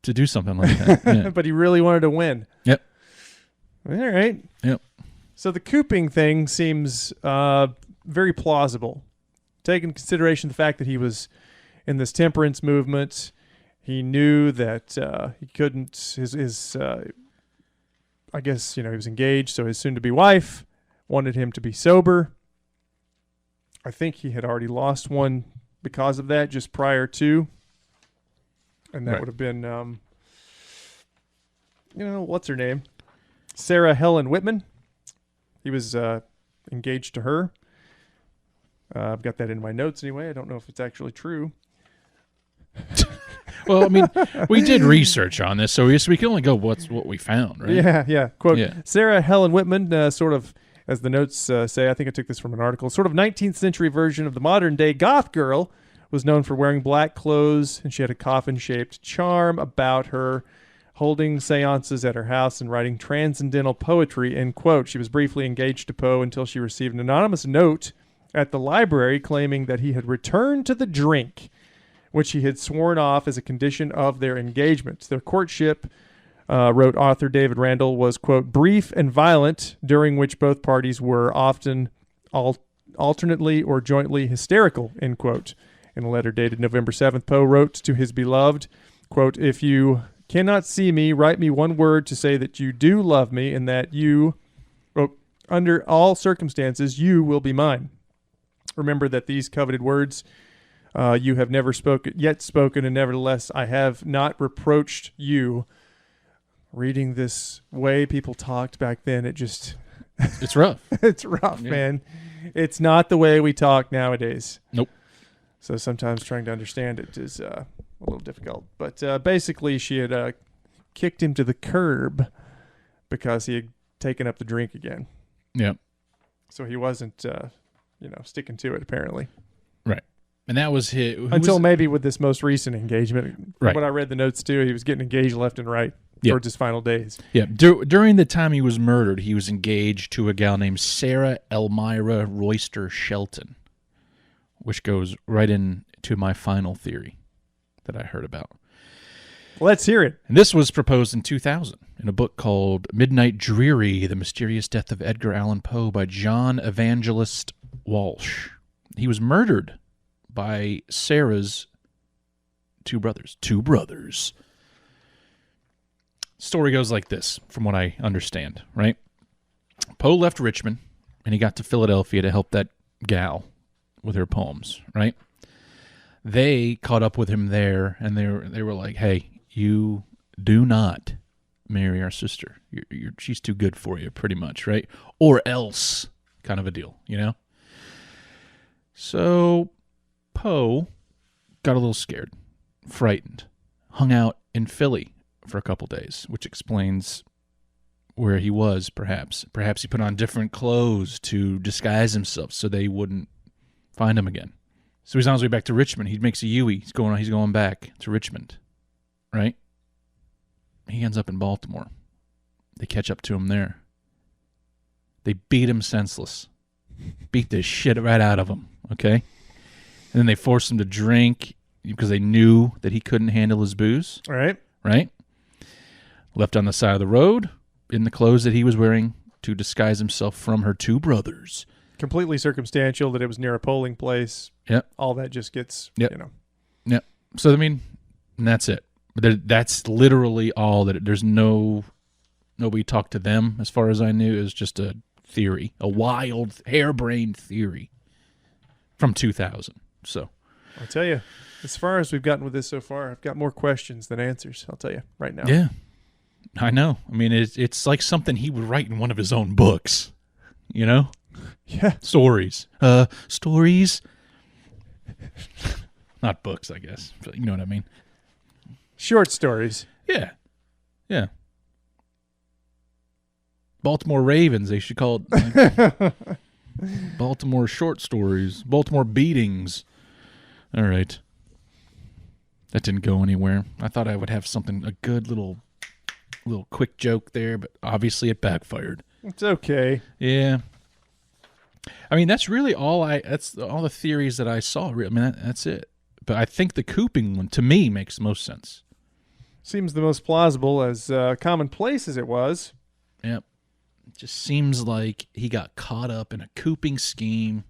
to do something like that. Yeah. But he really wanted to win. Yep. All right. Yep. So the cooping thing seems very plausible. Take into consideration the fact that he was in this temperance movement. He knew that he couldn't, I guess, he was engaged, so his soon-to-be wife wanted him to be sober. I think he had already lost one because of that just prior to. And that would have been, what's her name? Sarah Helen Whitman. He was engaged to her. I've got that in my notes anyway. I don't know if it's actually true. Well, I mean, we did research on this, so we can only go what we found, right? Yeah. Quote, Sarah Helen Whitman, sort of, as the notes say, I think I took this from an article, sort of 19th century version of the modern day goth girl, was known for wearing black clothes, and she had a coffin-shaped charm about her, holding seances at her house and writing transcendental poetry, end quote. She was briefly engaged to Poe until she received an anonymous note at the library claiming that he had returned to the drink, which he had sworn off as a condition of their engagement. Their courtship, wrote author David Randall, was, quote, brief and violent, during which both parties were often alternately or jointly hysterical, end quote. In a letter dated November 7th, Poe wrote to his beloved, quote, if you cannot see me, write me one word to say that you do love me and that you, under all circumstances, you will be mine. Remember that these coveted words you have never yet spoken, and nevertheless I have not reproached you. Reading this way people talked back then, it's rough. It's rough, man. It's not the way we talk nowadays. Nope. So sometimes trying to understand it is a little difficult. But basically she had kicked him to the curb because he had taken up the drink again. Yeah. So he wasn't, sticking to it apparently. Right. And that was his... Until maybe with this most recent engagement. Right. When I read the notes too, he was getting engaged left and right towards his final days. Yeah. During the time he was murdered, he was engaged to a gal named Sarah Elmira Royster Shelton, which goes right into my final theory that I heard about. Let's hear it. And this was proposed in 2000 in a book called Midnight Dreary, The Mysterious Death of Edgar Allan Poe by John Evangelist Walsh. He was murdered by Sarah's two brothers. Story goes like this, from what I understand, right? Poe left Richmond, and he got to Philadelphia to help that gal with her poems, right? They caught up with him there, and they were like, hey, you do not marry our sister. She's too good for you, pretty much, right? Or else, kind of a deal, you know? So Poe got a little scared, frightened, hung out in Philly for a couple days, which explains where he was, perhaps. Perhaps he put on different clothes to disguise himself so they wouldn't find him again. So he's on his way back to Richmond. He makes a U-turn. He's going back to Richmond, right? He ends up in Baltimore. They catch up to him there. They beat him senseless. Beat the shit right out of him, okay? And then they forced him to drink because they knew that he couldn't handle his booze. All right. Right? Left on the side of the road in the clothes that he was wearing to disguise himself from her two brothers. Completely circumstantial that it was near a polling place. Yep. All that just gets, Yep. you know. Yep. So, I mean, that's it. That's literally all that. There's nobody talked to them, as far as I knew. It was just a theory, a wild, harebrained theory from 2000. So, I'll tell you, as far as we've gotten with this so far, I've got more questions than answers. I'll tell you right now. yeah, I know. I mean, it's like something he would write in one of his own books, you know? Yeah. Stories. Stories. Not books, I guess. But you know what I mean? Short stories. Yeah. Yeah. Baltimore Ravens, they should call it. Baltimore short stories. Baltimore beatings. All right. That didn't go anywhere. I thought I would have something, a good little quick joke there, but obviously it backfired. It's okay. Yeah. I mean, that's really that's all the theories that I saw. I mean, that's it. But I think the cooping one, to me, makes the most sense. Seems the most plausible, as commonplace as it was. Yep. It just seems like he got caught up in a cooping scheme.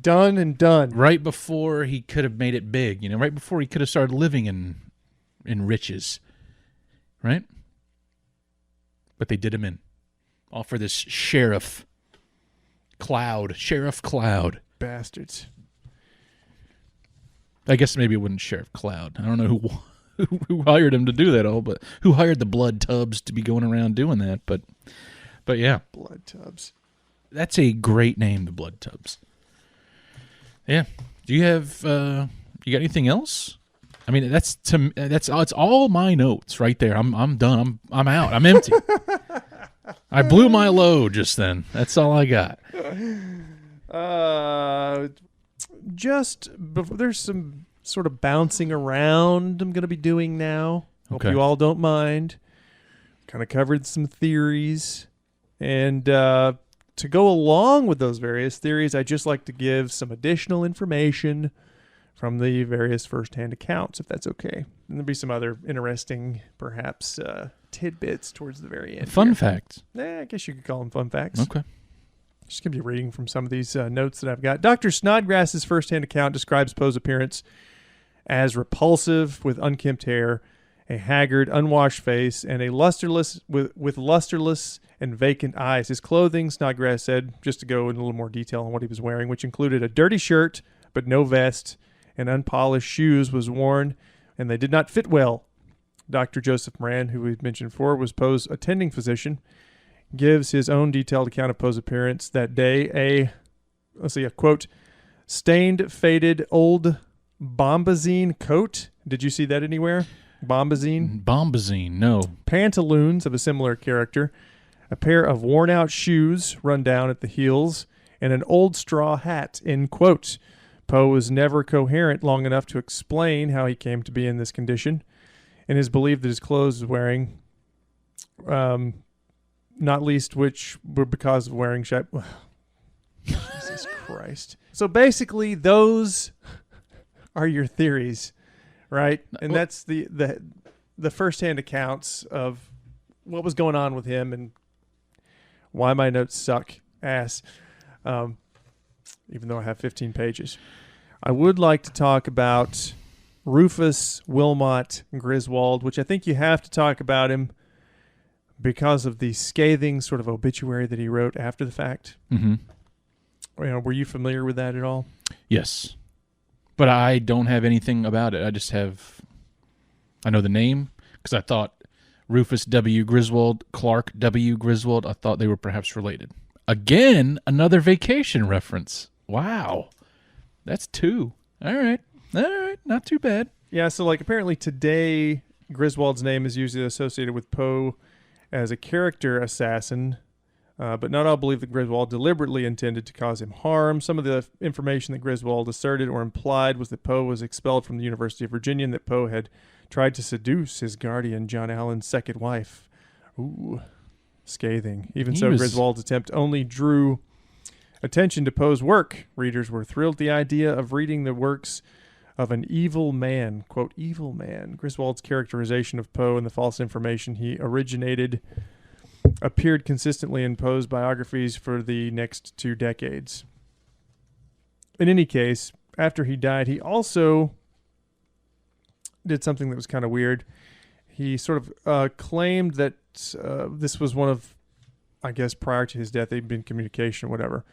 Done and done. Right before he could have made it big, you know, right before he could have started living in riches. Right? But they did him in. All for this Sheriff Cloud. Bastards. I guess maybe it wasn't Sheriff Cloud. I don't know who hired him to do that all, but who hired the blood tubs to be going around doing that. But yeah. Blood tubs. That's a great name, the blood tubs. Yeah. Do you have you got anything else? I mean, it's all my notes right there. I'm done. I'm out. I'm empty. I blew my load just then. That's all I got. There's some sort of bouncing around I'm going to be doing now. Hope Okay. you all don't mind. Kind of covered some theories. And to go along with those various theories, I'd just like to give some additional information from the various first-hand accounts, if that's okay. And there'll be some other interesting, perhaps, tidbits towards the very end. Fun facts. I guess you could call them fun facts. Okay. Just going to be reading from some of these notes that I've got. Dr. Snodgrass's first-hand account describes Poe's appearance as repulsive with unkempt hair, a haggard, unwashed face, and a lusterless with lusterless and vacant eyes. His clothing, Snodgrass said, just to go in a little more detail on what he was wearing, which included a dirty shirt but no vest, and unpolished shoes was worn, and they did not fit well. Dr. Joseph Moran, who we've mentioned before, was Poe's attending physician, gives his own detailed account of Poe's appearance that day. A quote, stained, faded, old bombazine coat. Did you see that anywhere? Bombazine? Bombazine, no. Pantaloons of a similar character, a pair of worn-out shoes run down at the heels, and an old straw hat, end quote. Poe was never coherent long enough to explain how he came to be in this condition, and is believed that his clothes was wearing, not least which were because of wearing Jesus Christ. So basically, those are your theories, right? And that's the first-hand accounts of what was going on with him and why my notes suck ass. even though I have 15 pages. I would like to talk about Rufus Wilmot Griswold, which I think you have to talk about him because of the scathing sort of obituary that he wrote after the fact. Mm-hmm. Were you familiar with that at all? Yes. But I don't have anything about it. I know the name because I thought Rufus W. Griswold, Clark W. Griswold, I thought they were perhaps related. Again, another vacation reference. Wow. That's 2. All right. Not too bad. Yeah, so apparently today Griswold's name is usually associated with Poe as a character assassin, but not all believe that Griswold deliberately intended to cause him harm. Some of the information that Griswold asserted or implied was that Poe was expelled from the University of Virginia and that Poe had tried to seduce his guardian, John Allen's second wife. Ooh, scathing. Even so, Griswold's attempt only drew attention to Poe's work. Readers were thrilled at the idea of reading the works of an evil man, quote, evil man. Griswold's characterization of Poe and the false information he originated appeared consistently in Poe's biographies for the next 2 decades. In any case, after he died, he also did something that was kind of weird. He sort of claimed that this was one of, I guess prior to his death, they'd been in communication or whatever,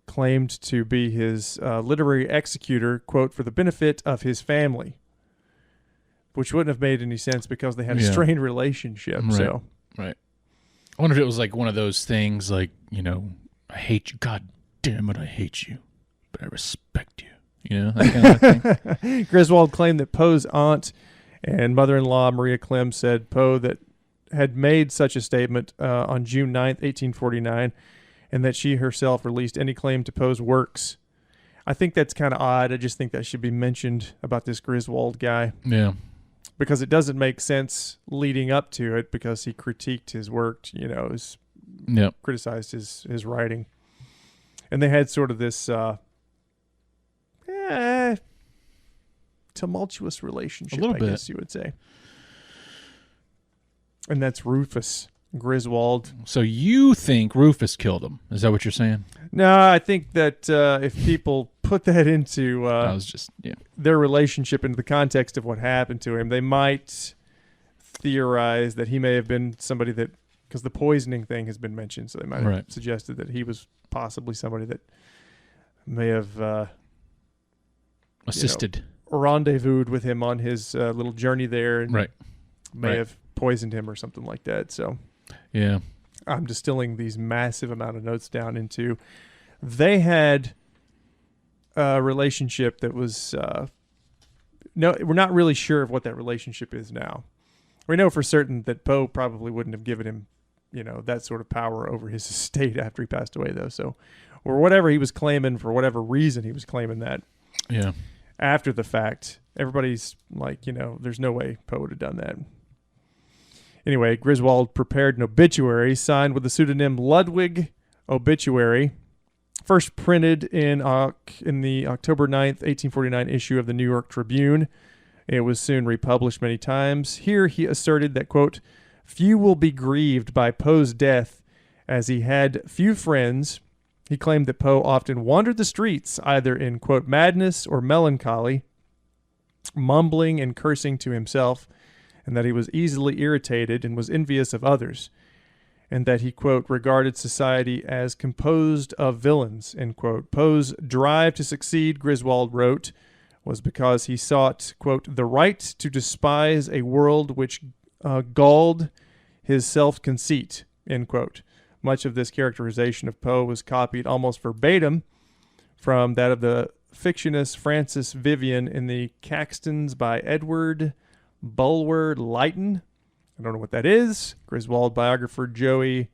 claimed to be his literary executor, quote, for the benefit of his family, which wouldn't have made any sense because they had a strained relationship. Right. So, right. I wonder if it was like one of those things like, I hate you. God damn it, I hate you, but I respect you. That kind of thing. Griswold claimed that Poe's aunt and mother-in-law, Maria Clem, said Poe that had made such a statement on June 9th, 1849, and that she herself released any claim to Poe's works. I think that's kind of odd. I just think that should be mentioned about this Griswold guy. Yeah. Because it doesn't make sense leading up to it because he critiqued his work, criticized his writing. And they had sort of this tumultuous relationship, I guess you would say. And that's Rufus Griswold. So you think Rufus killed him? Is that what you're saying? No, I think that if people put that into their relationship into the context of what happened to him, they might theorize that he may have been somebody that, because the poisoning thing has been mentioned, so they might have suggested that he was possibly somebody that may have assisted, rendezvoused with him on his little journey there, and may Right. have poisoned him or something like that. So, yeah, I'm distilling these massive amount of notes down into. They had a relationship that was no, we're not really sure of what that relationship is now. We know for certain that Poe probably wouldn't have given him, that sort of power over his estate after he passed away, though. So, or whatever he was claiming, for whatever reason he was claiming that. Yeah. After the fact, everybody's like, there's no way Poe would have done that. Anyway, Griswold prepared an obituary signed with the pseudonym Ludwig Obituary, first printed in the October 9th, 1849 issue of the New York Tribune. It was soon republished many times. Here he asserted that, quote, few will be grieved by Poe's death, as he had few friends. He claimed that Poe often wandered the streets, either in, quote, madness or melancholy, mumbling and cursing to himself, and that he was easily irritated and was envious of others, and that he, quote, regarded society as composed of villains, end quote. Poe's drive to succeed, Griswold wrote, was because he sought, quote, the right to despise a world which galled his self-conceit, end quote. Much of this characterization of Poe was copied almost verbatim from that of the fictionist Francis Vivian in the Caxtons by Edward Bulwer Lytton. I don't know what that is. Griswold biographer Joy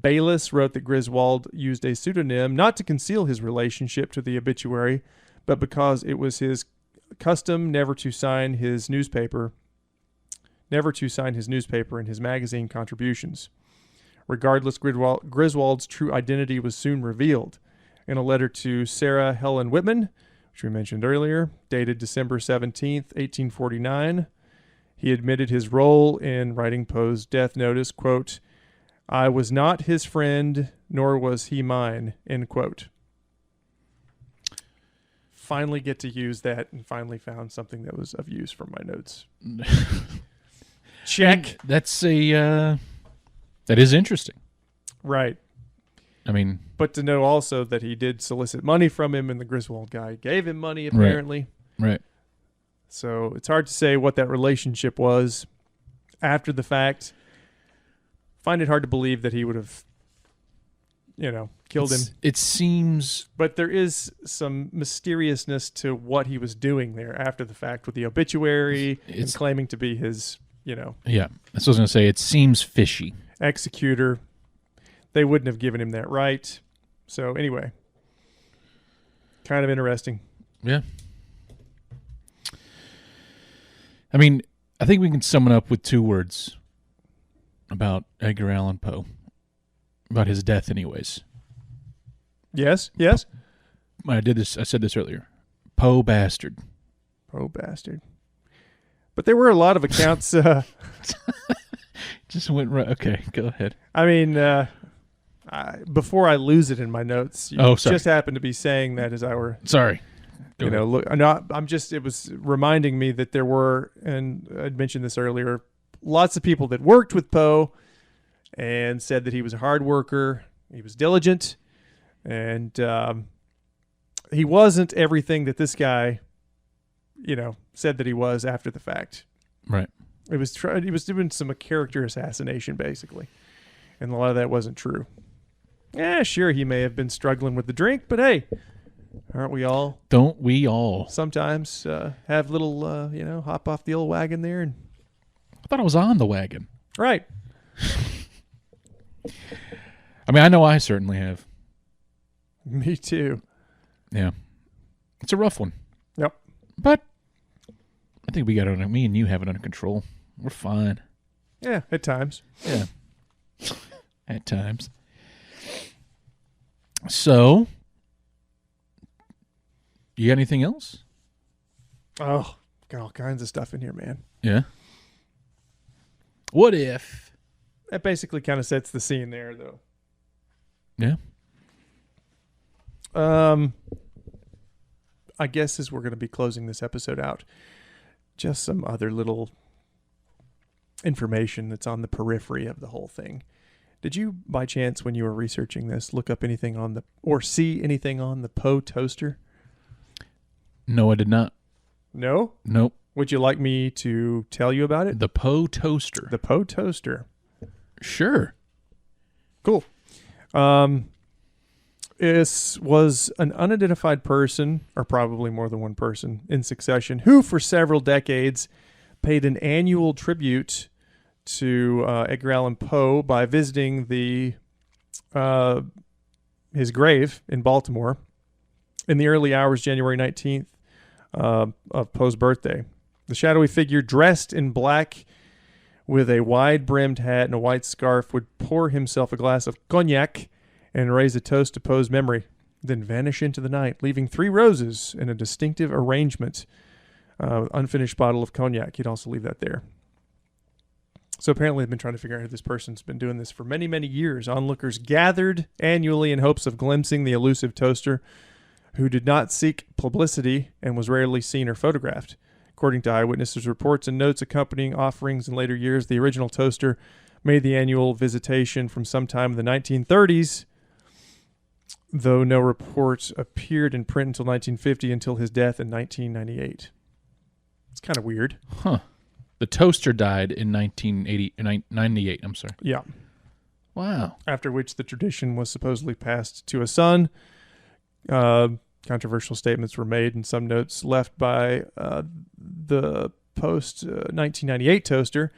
Bayliss wrote that Griswold used a pseudonym not to conceal his relationship to the obituary, but because it was his custom never to sign his newspaper and his magazine contributions. Regardless, Griswold's true identity was soon revealed. In a letter to Sarah Helen Whitman, which we mentioned earlier, dated December 17th, 1849, he admitted his role in writing Poe's death notice, quote, I was not his friend, nor was he mine, end quote. finally get to use that and finally found something that was of use from my notes. Check. That's that is interesting. Right. I mean, but to know also that he did solicit money from him, and the Griswold guy gave him money apparently. Right. So it's hard to say what that relationship was after the fact. Find it hard to believe that he would have, killed him. It seems, but there is some mysteriousness to what he was doing there after the fact with the obituary and claiming to be his, Yeah, that's what I was going to say. It seems fishy. Executor. They wouldn't have given him that right. So anyway, kind of interesting. Yeah. I mean, I think we can sum it up with 2 words about Edgar Allan Poe, about his death anyways. Yes. I said this earlier. Poe bastard. Poe bastard. But there were a lot of accounts. Just went right. Okay, go ahead. I mean, before I lose it in my notes, you just happened to be saying that as I were. Sorry. Look, it was reminding me that there were, and I'd mentioned this earlier, lots of people that worked with Poe and said that he was a hard worker, he was diligent, and he wasn't everything that this guy, said that he was after the fact. Right. He was doing some character assassination, basically, and a lot of that wasn't true. Yeah, sure, he may have been struggling with the drink, but hey, aren't we all? Don't we all? Sometimes have little, hop off the old wagon there. And I thought I was on the wagon. Right. I mean, I know I certainly have. Me too. Yeah. It's a rough one. Yep. But I think we got it me and you have it under control. We're fine. Yeah, at times. Yeah. At times. So, you got anything else? Oh, got all kinds of stuff in here, man. Yeah. What if? That basically kind of sets the scene there, though. Yeah. I guess as we're going to be closing this episode out, just some other little information that's on the periphery of the whole thing. Did you, by chance, when you were researching this, look up anything or see anything on the Poe toaster? No, I did not. No? Nope. Would you like me to tell you about it? The Poe toaster. The Poe toaster. Sure. Cool. This was an unidentified person, or probably more than one person, in succession, who for several decades paid an annual tribute to Edgar Allan Poe by visiting his grave in Baltimore in the early hours, January 19th, of Poe's birthday. The shadowy figure, dressed in black with a wide-brimmed hat and a white scarf, would pour himself a glass of cognac and raise a toast to Poe's memory, then vanish into the night, leaving 3 roses in a distinctive arrangement. Unfinished bottle of cognac. He'd also leave that there. So apparently they've been trying to figure out if this person's been doing this for many, many years. Onlookers gathered annually in hopes of glimpsing the elusive toaster, who did not seek publicity and was rarely seen or photographed. According to eyewitnesses' reports and notes accompanying offerings in later years, the original toaster made the annual visitation from sometime in the 1930s, though no report appeared in print until 1950, until his death in 1998. It's kind of weird. Huh. The toaster died in 1998. I'm sorry. Yeah. Wow. After which the tradition was supposedly passed to a son. Controversial statements were made and some notes left by the post-1998 toaster.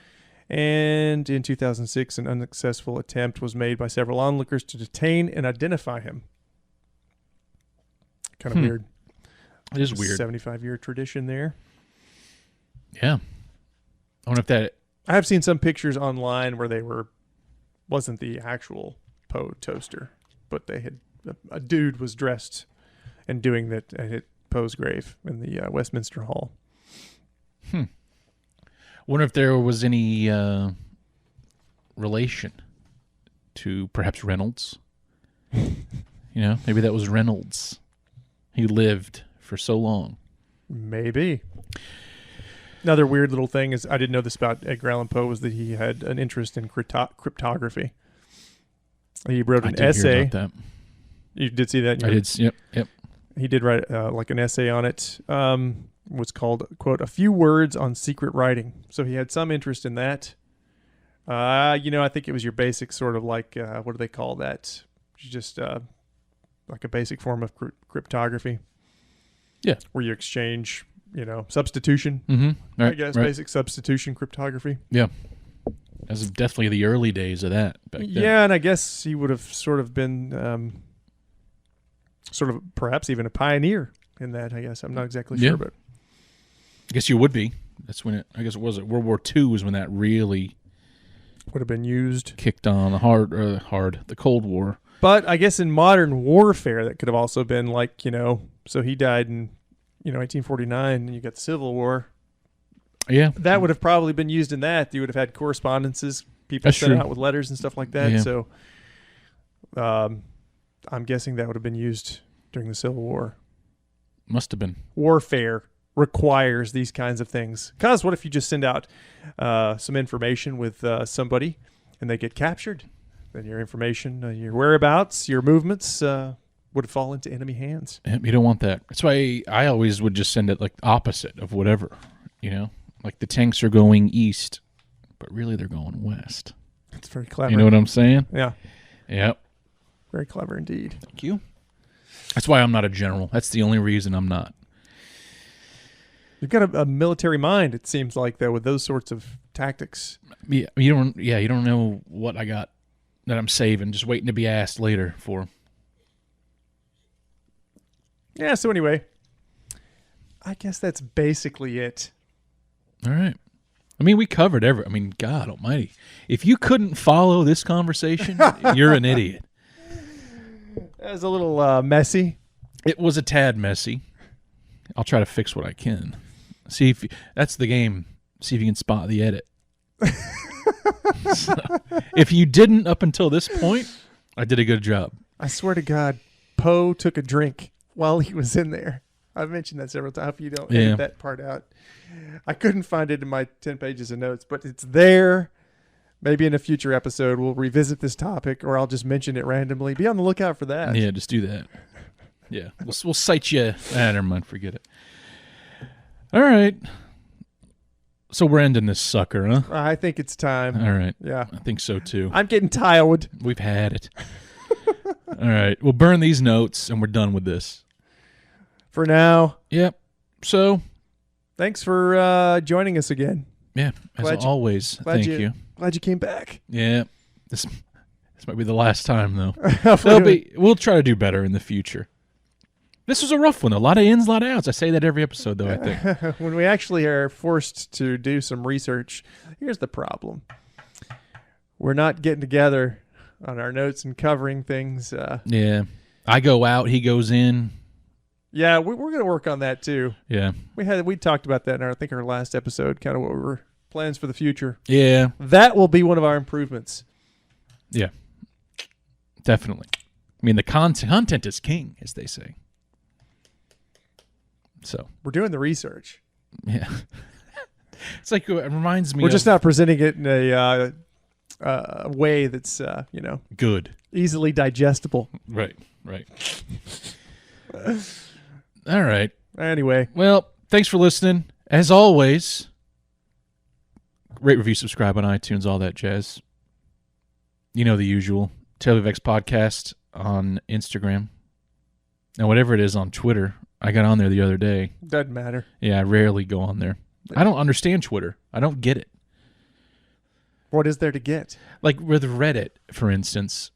And in 2006, an unsuccessful attempt was made by several onlookers to detain and identify him. Kind of weird. It is weird. 75-year tradition there. Yeah. I wonder if that... I have seen some pictures online where wasn't the actual Poe toaster, but they had a dude was dressed and doing that at Poe's grave in the Westminster Hall. Wonder if there was any relation to perhaps Reynolds. Maybe that was Reynolds. He lived for so long. Maybe. Another weird little thing is, I didn't know this about Edgar Allan Poe, was that he had an interest in cryptography. He wrote an essay. Hear about that. You did see that? I did. Yep. He did write like an essay on it. Was called, quote, "A Few Words on Secret Writing." So he had some interest in that. I think it was your basic sort of like, what do they call that? Just like a basic form of cryptography. Yeah. Where you exchange, substitution. Mm-hmm. Right, I guess right. basic substitution cryptography. Yeah. That was definitely the early days of that back then. Yeah, and I guess he would have sort of been perhaps even a pioneer in that, I guess. I'm not exactly sure, but I guess you would be. That's when World War II was when that really would have been used. Kicked on the Cold War. But I guess in modern warfare, that could have also been like, so he died in, 1849, and you got the Civil War. Yeah. That would have probably been used in that. You would have had correspondences, people sent out with letters and stuff like that. Yeah. So I'm guessing that would have been used during the Civil War. Must have been. Warfare requires these kinds of things. Because what if you just send out some information with somebody and they get captured? Then your information, your whereabouts, your movements would fall into enemy hands. You don't want that. That's why I always would just send it like opposite of whatever, Like the tanks are going east, but really they're going west. That's very clever. You know what I'm saying? Yeah. Yep. Very clever indeed. Thank you. That's why I'm not a general. That's the only reason I'm not. You've got a military mind, it seems like, though, with those sorts of tactics. Yeah, you don't know what I got that I'm saving, just waiting to be asked later for. Yeah, so anyway, I guess that's basically it. All right. We covered God almighty. If you couldn't follow this conversation, you're an idiot. That was a little messy. It was a tad messy. I'll try to fix what I can. See if that's the game. See if you can spot the edit. So, if you didn't up until this point, I did a good job. I swear to God, Poe took a drink while he was in there. I've mentioned that several times. I hope you don't edit that part out. I couldn't find it in my 10 pages of notes, but it's there. Maybe in a future episode we'll revisit this topic, or I'll just mention it randomly. Be on the lookout for that. Yeah, just do that. Yeah, we'll cite you. Never mind, forget it. All right. So we're ending this sucker, huh? I think it's time. All right. Yeah. I think so, too. I'm getting tired. We've had it. All right. We'll burn these notes, and we're done with this. For now. Yep. So. Thanks for joining us again. Yeah, as always. Thank you. Glad you came back. Yeah. This might be the last time, though. We'll try to do better in the future. This was a rough one. A lot of ins, a lot of outs. I say that every episode, though, I think. When we actually are forced to do some research, here's the problem. We're not getting together on our notes and covering things. Yeah. I go out, he goes in. Yeah, we're going to work on that, too. Yeah. We talked about that in our last episode, kind of what we were plans for the future. Yeah. That will be one of our improvements. Yeah. Definitely. The content is king, as they say. So we're doing the research. Yeah. It's like, it reminds me We're just not presenting it in a way that's, good. Easily digestible. Right. All right. Anyway. Well, thanks for listening. As always, rate, review, subscribe on iTunes, all that jazz. You know the usual. Terribly Vexed Podcast on Instagram. And whatever it is on Twitter. I got on there the other day. Doesn't matter. Yeah, I rarely go on there. I don't understand Twitter. I don't get it. What is there to get? Like with Reddit, for instance.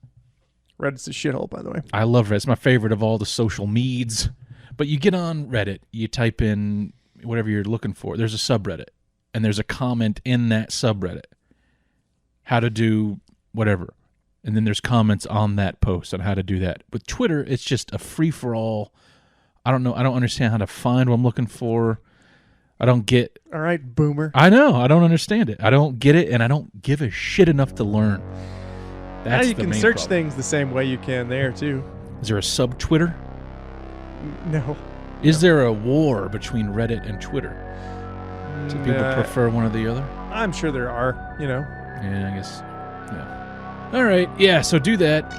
Reddit's a shithole, by the way. I love Reddit. It's my favorite of all the social meds. But you get on Reddit, you type in whatever you're looking for. There's a subreddit, and there's a comment in that subreddit. How to do whatever. And then there's comments on that post on how to do that. With Twitter, it's just a free-for-all. I don't know. I don't understand how to find what I'm looking for. I don't get. All right, boomer. I know. I don't understand it. I don't get it, and I don't give a shit enough to learn. That's now you the can main search problem. Things the same way you can there, too. Is there a sub-Twitter? No. Is there a war between Reddit and Twitter? Do people prefer one or the other? I'm sure there are, Yeah, I guess. Yeah. All right. Yeah, so do that.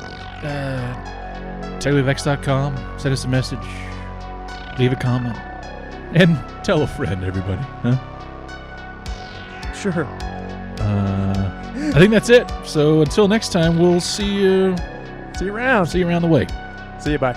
TechnicallyVexed.com. Send us a message. Leave a comment. And tell a friend, everybody. Huh? Sure. I think that's it. So until next time, we'll see you. See you around. See you around the way. See you. Bye.